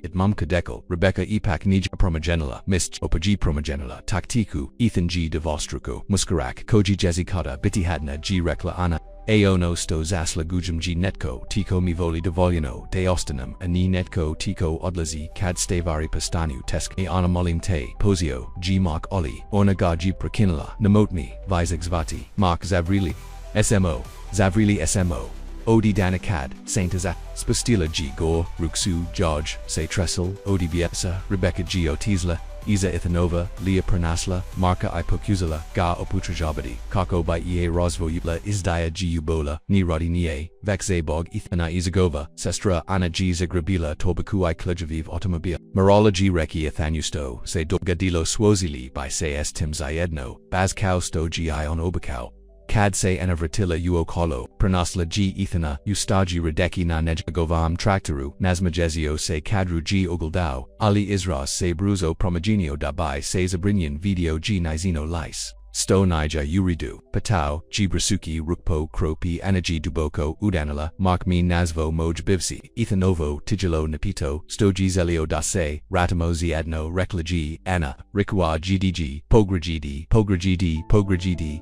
It Mumka Dekel, Rebecca Epak Nija Promogenila, Mist Opaji Promogenila, Taktiku, Ethan G Devostruko, Muskarak, Koji Jezikata, Bitihadna G Rekla Ana, Aono Sto Zasla Gujum G Netko, Tiko Mivoli Devolino, De Ostanum, Ani Netko Tiko Odlazi, Kad Stavari Pastanu Tesk E Anamolim Te, Posio, G Mark Oli, Ornaga G Prakinala, Namotmi, Vizexvati, Mark Zavrili, SMO, Zavrili SMO, Odi Danikad, Saint Azat, Spastila G Gore, Ruksu, George, Se Tressel, Odi Bietsa, Rebecca G Otisla, Iza Ithanova, Leah Pernasla, Marka Ipokuzala, Ga Oputrajabadi, Kako by Ea Rozvoyubla Izdaya G Ubola, Niradi Nie, Vexabog Ithana Izagova, Sestra Ana G Zagrabila Tobaku I Klujaviv Automobile, Marala G Reki Athanusto, Se Dogadilo Swozili by Se S Tim Zayedno, Bazkau Sto Gi on Obakau. Kad se enavratila uokolo, pranasla G ethana, ustaji radeki na nejgovam traktaru, nazmajezio se kadru G oguldao, Ali Isras se bruzo promogenio dabai se zabrinyan video G nizino lice. Sto Nija Uridu, Patau, Gibrasuki Rukpo Kropi Anaji Duboko Udanala, Mark Me Nazvo Moj Bivsi, Ethanovo, Tigilo Napito, Stoji Zelio Dase, Ratamo Ziadno Reklaji, Anna, Rikwa GDG, Pogragidi,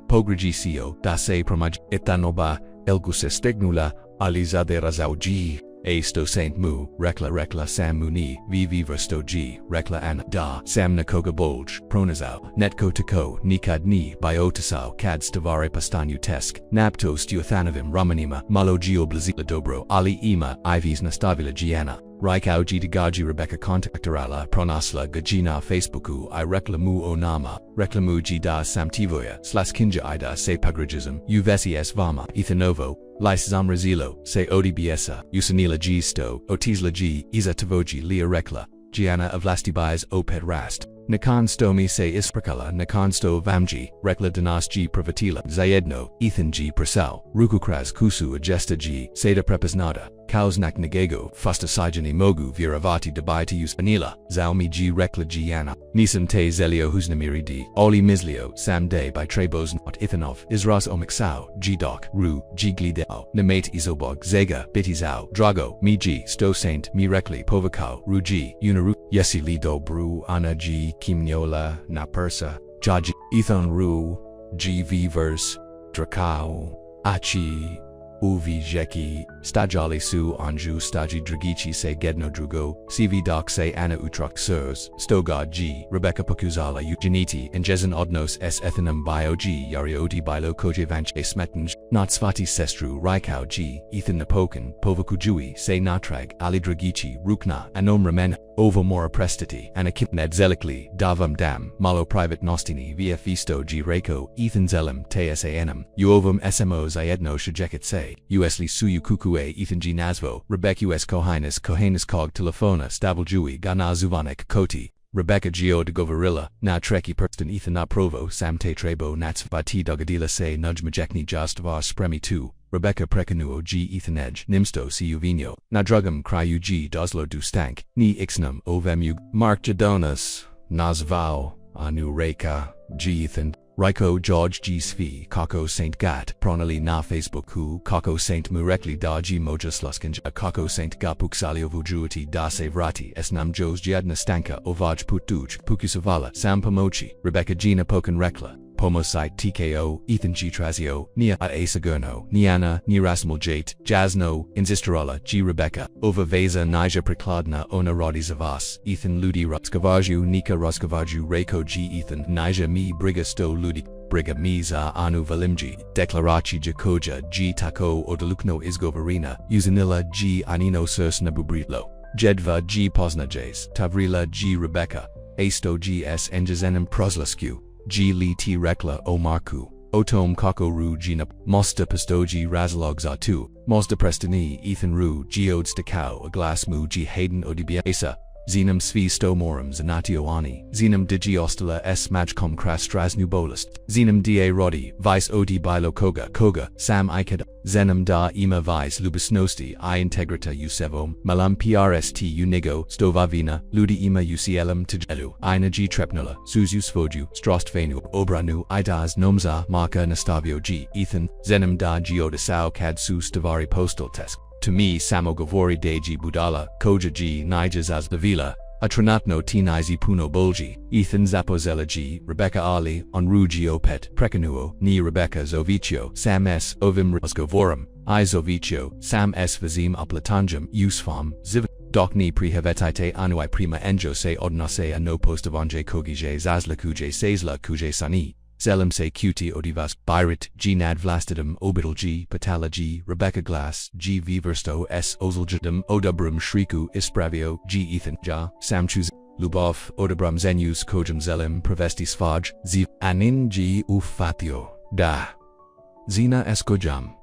Pogragisio, Dase Pramaj, Etanoba, Elguse Stignula, Alizade Razauji. A sto Saint Mu, Rekla Sam Muni, VV Versto G, Rekla Anna Da, Sam Nakoga Bolj, Pronazau, Netko Tako, Nikad Ni, Biotasau, Kad Stavare Pastanyu Tesk, Napto Stuathanovim Ramanima, Malo Gio Blazila Dobro, Ali Ima, Ivis Nastavila Gianna. Rekao Gidagaji Rebecca Contactorala Pronasla Gajina Facebooku I Reklamu Onama, Reklamu Gida Samtivoya, Slaskinja Ida Se Pagrajism, Uvesi S Vama, Ethanovo, Lais Zamrazilo, Se Odibsa, Usanila G Sto, Otizla G, Iza Tavoji Lia Rekla, Gianna of Lastibais Oped Rast. Nakan Stomi Se Isprakala Nakan Sto Vamji, Rekla Danas G Pravatila, Zayedno, Ethan G Prasal, Rukukras Kusu Agesta G, Seda Prepasnada, Kausnak Nagego, Fusta Sajani Mogu Viravati Dabai to use Anila, Zaumi G Rekla Gianna, Nisam Te Zelio Huznamiri D, Oli Mislio, Sam Day by Trebos Not Ithanov, Isras Omiksau, G Doc, Ru, G Glidao, Nemate Izobog, Zega, Bitizao, Drago, Mi G, Sto Saint, Mi Rekli, Povakau, Ru G, Unaru, Yesi Lido Bru, Ana G, Kimniola, Napersa, Jaji, Ethan Ru, G V Verse, Drakao, Achi, Uvi Jeki, Stajali Su Anju Staji Dragici Se Gedno Drugo, CV Doc Se Anna Utrak Sirs, Stogod G, Rebecca Pokuzala Eugeniti, and Jezan Odnos S Ethanum Bio G, Yarioti Bilo Koje Vanche Smetanj, Natsvati Sestru Rekao G, Ethan Napokan, Povakujui, Se Natrag, Ali Dragici, Rukna, Anom Ramen, Ovo Mora Prestiti, Anakip Ned Zelikli, Davam Dam, Malo Private Nostini, Via Fisto G Rekao, Ethan Zelim, Te Sanm, Uovum SMO Zayedno Shajeket Se, Usli Suyu Kukue, Ethan G Nazvo, Rebecca US Kohanis Kog Telefona, Staveljui, Gana Zuvanek Koti, Rebecca Gio de Govarilla, Na Treki Perston Ethan Na Provo, Sam Te Trebo, Natsvati Dogadila Se Nudge Majekni Jastavar Spremi 2, Rebecca Prekanuo G Ethan Edge, Nimsto Cu Vino, Na Drugum Cryu G Doslo Du Stank, Ni Ixnum Ovemu, Mark Jadonas, Nazvao, Anu Reka, G Ethan, Raiko George G Svi, Kako Saint Gat, Pronali Na Facebook Hu, Kako Saint Murekli Da G Moja Sluskinj, Kako Saint Gapuk Salio Vujuati Da Sevrati, Esnam Jos Jadna Stanka, Ovaj Putuj, Pukusavala, Sam Pomochi, Rebecca Gina Pokan Rekla, Pomosite TKO, Ethan G Trazio, Nia at Asagurno, Niana, Nirasmal Jate, Jazno, Inzistarola, G Rebecca, Ova Veza Nija Prikladna Ona Rodi Zavas, Ethan Ludi Roskavaju, Nika Roskavaju, Reiko G Ethan, Nija Mi Brigasto Ludi, Briga Miza Anu Valimji, Declarachi Jakoja, G Tako Odalukno Izgovarina, Uzanilla G Anino Surs Nabubrilo, Jedva G Posnajes, Tavrila G Rebecca, Asto G S Enjazenim Proslasku, G Li T Rekla O Marku, Otom Kako Ru Gina, Mosta Pistoji Razalog Zatu, Mosta Prestini Ethan Ru, Geod Stakau, A Glass Mu G Hayden Odibiasa, Zenum Svi Stomorum Zanatioani, Zenum Digi Ostala S Majcom Kras Strasnu Bolist, Zenum Da Rodi, Vice Odi Bilo Koga, Sam Ikeda, Zenum Da Ima Vice Lubisnosti I Integrita Usevom, Malam PRST Unigo, Stovavina, Ludi Ima UCLM Tijelu, Ina G Trepnula, Suzus Foju, Strostvenu, Obranu, Idas Nomza, Marka Nastavio G, Ethan, Zenum Da Geodasau Kadsu Stavari Postal Tesk. To me Samogavori Deji Budala, Koja G Nijazaz Davila, Atranatno Tinizi Puno Bolji, Ethan Zapozela G, Rebecca Ali, Onruji Opet, Prekanuo, Ni Rebecca Zovicio, Sam S. Ovim Rosgovorum, I Zovicio, Sam S. Vazim Uplatanjum, Usfam, Ziv. Doc ni prihavetite anuai prima enjo se odnase a no postavanje kogije zazla kuje sezla kuje sani. Zelim se cuti odivas, Byrit, G nad vlastidum, Obital G, Patala G, Rebecca Glass, G Viversto S Ozeljadum, Odabrum Shriku, Ispravio, G Ethan Ja, Samchuz, Lubov, Odabrum Zenus Kojum Zelim, Pravesti Svaj, Z, Anin G Ufatio, Da. Zina Eskojam.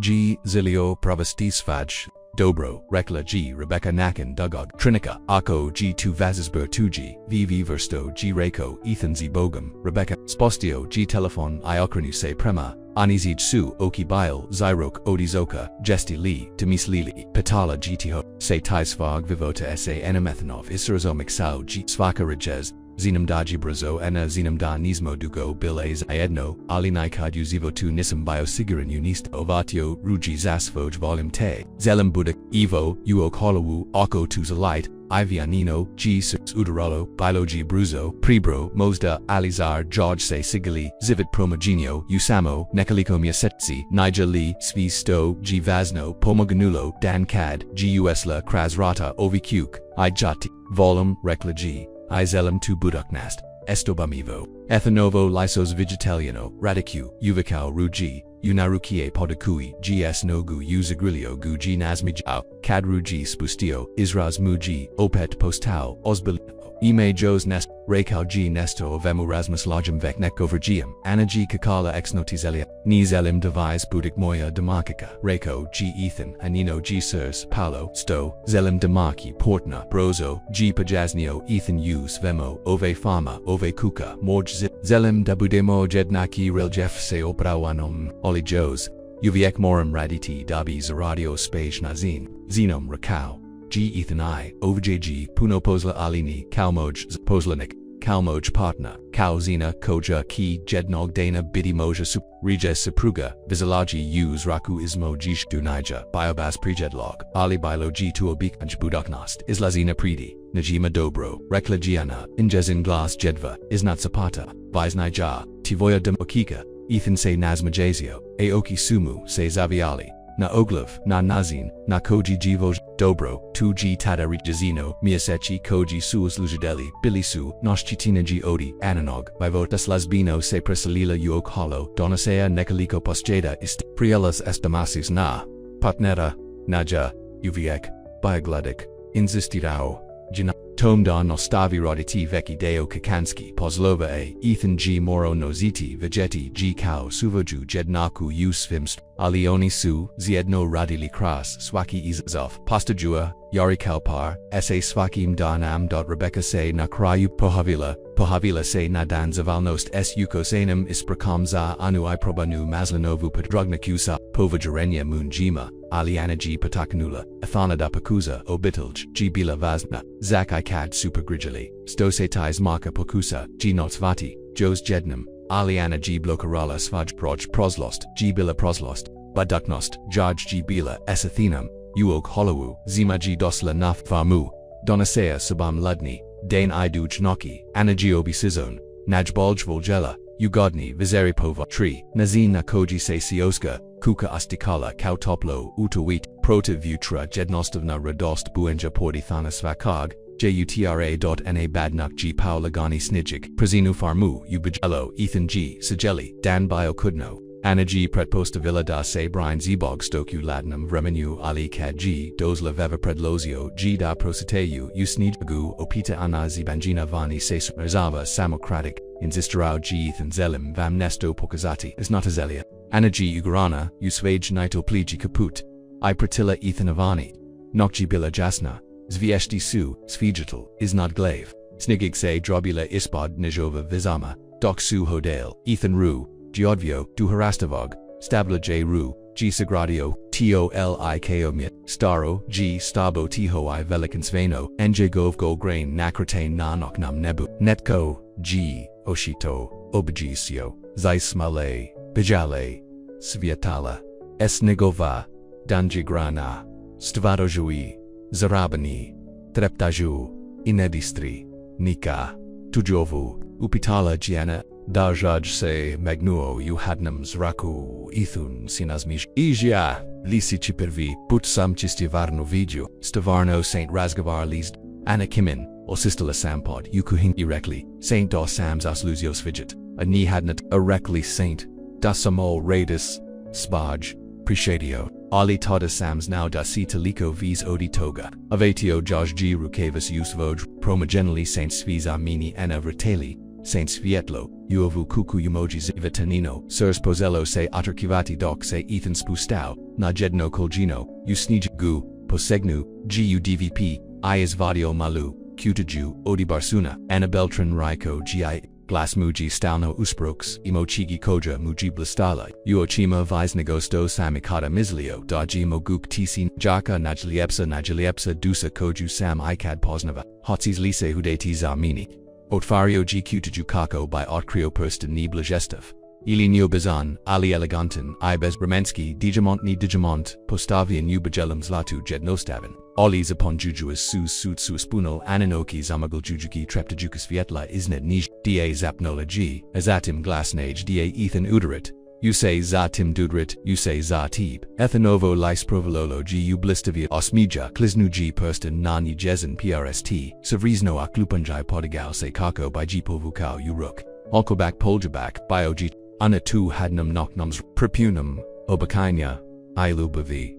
G Zilio Pravesti Svaj. Dobro, Rekla G, Rebecca Nakan Dugog, Trinica, Ako G2 Vazisber 2G, VV Versto G Reiko, Ethan Z Bogum, Rebecca, Spostio G Telephone Iokranu Se Prema, Anizij Su, Oki Bile, Zyrok Odizoka, Jesti Li, Demis Lili, Patala GTO, Se Tisvag Vivota Sa Enemethanov Israzomik Sao G Svaka Rajes, zinam daji brazo ena zinam da nismo dugo biles aedno, ali nikad uzivo tu nisam biosigaran unist ovatio ruji zasvoj volume te, zelam budak, evo, uok holowu, oko tuzalite, Ivianino, G. Udarolo, Bilogi Bruzo, Prebro, Mosda, Alizar, George Se Sigali, Zivit Promogenio, Usamo, Nekaliko Miasetsi, Nigel Lee, Svi Sto, G. Vazno, Pomoganulo, Dan Cad, G. Usla, Krasrata, Ovikuk, Ijati, Volum, Rekla G. Izelum tu Buduknast, Estobamivo, Ethanovo Lysos Vegetaliano, Radicu, Uvicao Rugi, Unarukie Podakui, GS Nogu Uzagrilio Gu G Nazmijao, Kadrugi Spustio, Israz Muji, Opet Postao, Osbil, Ime Jos Nest, Rekao G Nesto Ovemu Rasmus Logem Veknek Overgium, Anna G Kakala Ex Notizelia, Nizelim Device Budik Moya Demakika, Rekao G Ethan, Anino G Sirs, Paolo, Sto, Zelim Demaki, Portna, Brozo, G Pajaznio, Ethan Us Vemo, Ove Fama, Ove Kuka, Morj Zip, Zelim Dabudemo Jednaki Reljef Se Obrawanom, Oli Jos, Uviek Morum Raditi Dabi Zaradio Spage Nazin, Zenom Rakao. G. Ethan I, OVJG, Puno Posla Alini, Kalmoj, Poslanik, Kalmoj Partner, Kalzina, Koja Ki, Jednog Dana Bidi Moja Sup, Reges Sapruga, Vizalaji Use Raku Ismo Jish Dunija, Biobas Prejedlog, Ali Bilo G Tuobikanj Budoknost, Islazina Pridi, Najima Dobro, Rekla Giana, Injezin Glas Jedva, Isnat Zapata, Visnija, Tivoya Demokika, Ethan Se Nazmajazio, Aoki Sumu, Se Zaviali. Na Oglev, na Nazin, na Koji Jivoj, Dobro, 2G Tadari Jazino, Miasechi Koji Suus Lujadeli, Bilisu, Noshchitina G Odi, Ananog, Vivotas Lasbino Se Presalila Uok Holo, Donasea Nekaliko Postjeda Ist, Prielas Estamasis Na, Patnera, Naja, Uviek, Biogludic, Inzistirao, Jina, Tomda Nostavi Roditi Veki Deo Kakanski, Pozlova A, Ethan G Moro Noziti, Vegeti G Kao Suvoju Jednaku Usvimst, Alioni Su, Ziedno Radili Kras, Swaki Izazov, Pastajua, Yari Kalpar, Sa Swakim Danam. Rebecca Se Nakrayu Pohavila Se Nadan Zavalnost S Yukosanam Isprakamza Anu Iprobanu Maslanovu Padrugnakusa, Povajarenya Munjima, Aliana G Patakanula, Athanada Pakuza, Obitilj, G Bila Vazna, Zak Ikad Supergrijali, Stosetais Maka Pokusa, G Notsvati, Jos Jednam, Aliana G Blokarala Svaj Proj Proslost, G Bila Proslost, Baduknost, Jaj G Bila, S Athenam, Uok Holowu, Zima G Dosla Naf Vamu, Donasea Subam Ludni, Dane Iduj Noki, Anagiobi Sizon, Najbolj Voljela, Ugodni Vizeripova Tree, Nazina Koji Se Sioska, Kuka Astikala Kautoplo, Utawit, Protiv Vutra Jednostovna Radost Buenja Pordithana Svakag, Jutra.na Badnuk G Paulagani Snijik, Prezinu Farmu, Ubijello, Ethan G, Sigeli, Dan Biokudno, Anna G Pretpostavila da Se Brian Zebog Stoku Latinum Vremenu Ali Kad G, Dozla Veva Predlozio, G da Prositeu, Usnijgu, Opita Ana Zibanjina Vani Se Merzava Samokratic, Inzistarau G Ethan Zelim Vam Nesto Pokazati, Isnatazelia, Anna G Ugrana, Usvaj Nito Pliji Kaput, I Pratilla Ethan Avani, Nokji Bila Jasna, Zvieshti Su, Svigital, Isnad Glaive, Snigig Se Drobula Ispod Nijova Vizama, Dok Su Hodale, Ethan Ru, Giodvio, Du Harastavog, Stabla J Ru, G Sagradio, Toliko Mit, Staro, G Stabo Tiho I Velikansveno, NJ Gov Golgrain Nakrate Nanoknam Nebu, Netko, G, Oshito, Obagisio, Zaismale, Bijale, Sviatala, Esnigova, Danjigrana, Stvadojui, Zarabani, Treptaju, Inedistri, Nika, Tujovu, Upitala Giana, Dajaj Se Magnuo Uhadnam Zraku, Ithun Sinazmish, Ija, Lisi Chipervi, Putsam Chistivarno Vidju, Stavarno Saint Razgavar List, Anna Kimin, Osistala Sampod, Ukuhin Erekli, Saint Dos Sams Asluzios Fidget, a Nihadnat, Erekli Saint, Dasamol Radis, Spaj, Prishadio. Ali Toda Sams now dasi taliko vis odi toga, avatio Jaj G Rukavas Usvoj, promogenally Saint Sviza Mini Anna Vertali, Saint Svietlo, Uovu Kuku Umoji Zivatanino, Sirs Pozello Se Aterkivati Dok Se Ethan Spustau, Na Jedno Kolgino, Usnij Gu, Posegnu, Gu DVP, Iasvadio Malu, Kutaju, Odi Barsuna, Annabeltran Raiko Gi. Glasmuji Stalno Usprox, Imochigi Koja Muji Blastala, Uochima Visnagosto Samikata Mislio, Daji Moguk Tisi, Jaka Najliepsa Dusa Koju Sam Ikad Poznava, Hotsis Lise Hudeti Zamini. Otvario G Kutaju Kako by Otkrio Persten ni Blagestov. Ili Neobizan, Ali Eleganten, Ibez Bremensky, Digimont Digimont, Postavian Ubagelum Zlatu Jednostavin. Olis upon Jujuas Sus Sutsu Spunal Ananoki Zamagal Jujuki Treptajukas Vietla Isnet Nij, Da Zapnola G, Azatim Glasnage Da Ethan Uderit. You say za tim dudrit, you say za tib. Ethanovo lis provololo gu blistavia osmija kliznu g persten nani jezen prst. Savrizno aklupanjai podigal se kako by g povukau uruk. Alkobak poljabak, biogi. Anatu hadnum noknums prepunum, obakainya, ilubavi.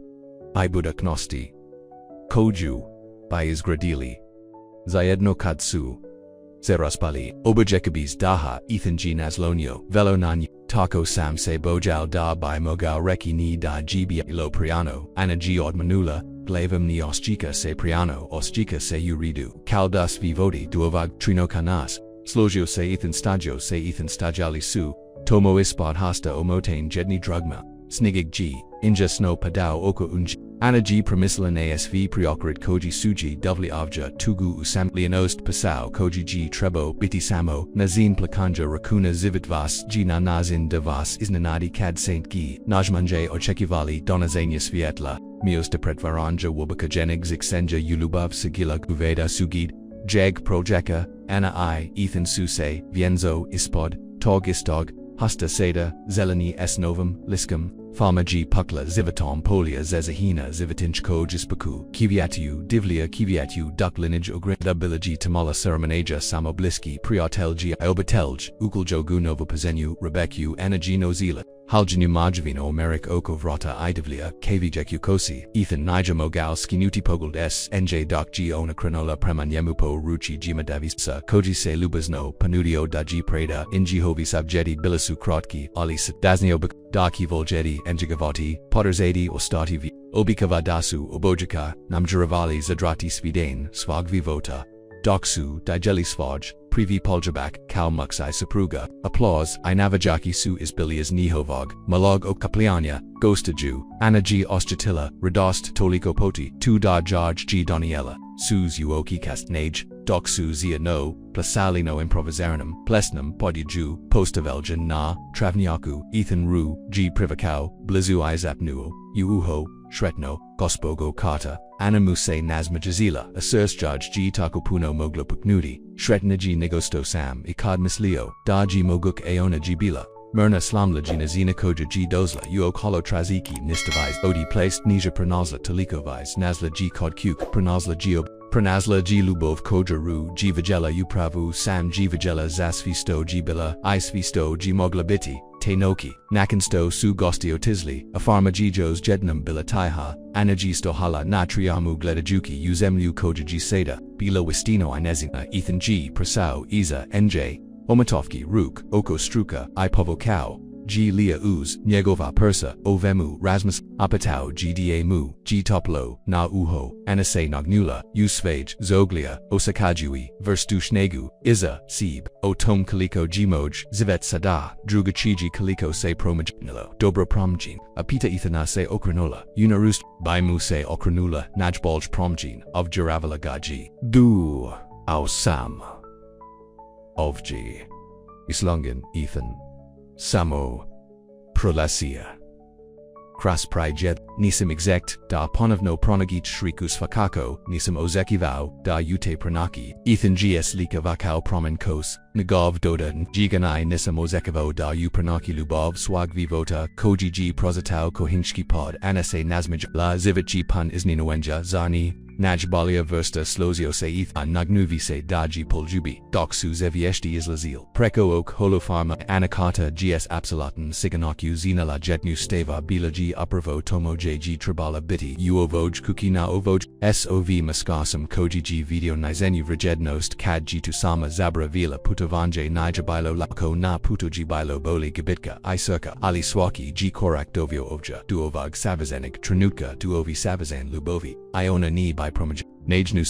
Ibudaknosti. Koju, by izgradili. Zayedno katsu. Zeraspali, Obajekabis Daha, Ethan G. Naslonio, Velo Nany, Taco Sam Se Bojal Da by Mogao Reki Ni Da Gb Lo Priano, Ana G. Odmanula, Glavam Ni Osjika Se Priano, Osjika Se Uridu, Kaldas Vivodi Duovag Trino Canas, Slogio Se Ethan Stajali Su, Tomo Ispod Hasta Omotain Jedni Drugma, Snigig G, Inja Snow Padao Oko Unj. Ana G. Promislin ASV Preokrit Koji Suji Dovli Avja Tugu Usam Leonost Pasau Koji G. Trebo Biti Samo Nazin Plakanja Rakuna Zivitvas G. Nazin Devas Isnanadi Kad Saint Gi Najmanje Ochekivali Donazania Svietla Mios de Pretvaranja Wubaka Jenig Zixenja Yulubav Sigila Uveda Sugid Jeg Projeka Ana I Ethan Suse Vienzo Ispod Tog Istog Hasta Seda Zeleni Esnovum Liskum Farma G. Pukla Zivatom Polia Zezahina Zivatinch Kojispaku Kiviatu Divlia Kiviatu Duck Lineage Ogrinda Bilagi Tamala Ceremanaja Samobliski Priotelgi Obatelj Ukuljogu Novo Pazenu Rebeku Anagino Zila Haljinu Majavino Merik Oko Vrata Idivlia Kvijeku Kosi Ethan Nija Mogal Skinuti Pogold S. NJ Doc G. Ona Kranola Premanyemupo Ruchi Jimadavisa Koji Se Lubazno Panudio Daji Preda Injihovi Sabjedi Bilasu Krotki Ali Daznio Daki Voljedi Enjigavati Potterzadi Ostati V. Obikavadasu Obojaka Namjaravali Zadrati Svidane Svagvivota Doksu Dijeli Svoj Privi Poljabak Kal Muksai Sapruga Applause I Navajaki Su Isbilias Nihovog Malog O Kaplianya Ghostaju Ana G. Ostjatila Radost Toliko Poti Tu Da Jarj G. Doniela Sus Uoki Kastnage Doksu Zia No Plasalino Improvisaranum Plesnum Podiju Postaveljan Na Travniaku Ethan Ru G. Privakau Blizu Izapnuo Uuho Shretno Gospogo Kata Anamuse Nazmajazila Asurs Judge G. Takopuno Moglopuknudi Shretna G. Nigosto Sam Ikad Mislio Daji Moguk Aona Gbila Myrna Slamla G. Nazina Koja G. Dozla Uok Holo Traziki Nistaviz Odi Placed Nija Pranazla Talikoviz Nazla G. Kodkuk Pranazla Geo Pranazla G. Lubov Koja Ru G. Vijela Upravu Sam G. Vijela Zasvisto G. Bila Isvisto G. Moglabiti Tenoki, Nakinsto Su Gostio Tisli, Afarma Jijos Jednam Bila Taiha, Anagisto Hala Natriamu Gledajuki Uzemlu Koja G Seda, Bila Wistino Inezina Ethan G Prasau Iza NJ, Omatovki Ruk, Oko Struka, Ipovokau, G Lia Uz, Nyegova Persa, Ovemu Rasmus, Apatau Gda Mu, G Toplo, Na Uho, Anase Nagnula, Usvage, Zoglia, Osakajui, Verstušnegu, Iza, Sib, Otom Kaliko Gmoj, Zivet Sada, Drugachiji Kaliko Se Promajnilo, Dobro Promjin, Apita Ethana Se Okranola, Unarust, Baimu Se Okranula, Najbolj Promjin, of Jaravala Gaji, Du, Ausam, Ovji, Islungen, Ethan. Samo Prolasia Kras Prijed Nisim Exect Da Ponovno Pronagit Shrikus Fakako Nisim Ozekivau Da Ute Pranaki Ethan Gs Lika Vakau Promen Kos Nagov Doda Jiganai Nisim Ozekavo Da U Pranaki Lubov Swag Vivota Koji G Prozatau Kohinchki Pod Anase Nazmij La Zivici Pun Isninoenja Zani Najbalia Versta Slozio Se Eth Nagnuvi Se Daji Poljubi Doksu Zevieshti Islazil Preko Ok Holofarma Anakata Gs Absoluten Siganaku Zinala Jetnu Steva Bilaji Upravo Tomo JG Tribala Biti Uovoj Kukina Ovoj SOV Maskasam Koji G Video Nizenu Vrijednost Kad G Tusama Zabra Vila Putavanje Nijabilo Lako Na Putoji Bilo Boli Gabitka Isurka Ali Swaki G Korak Dovio Ovja Duovag Savazenik Tranutka Duovi Savazan Lubovi Iona Ni by Promaj Najnu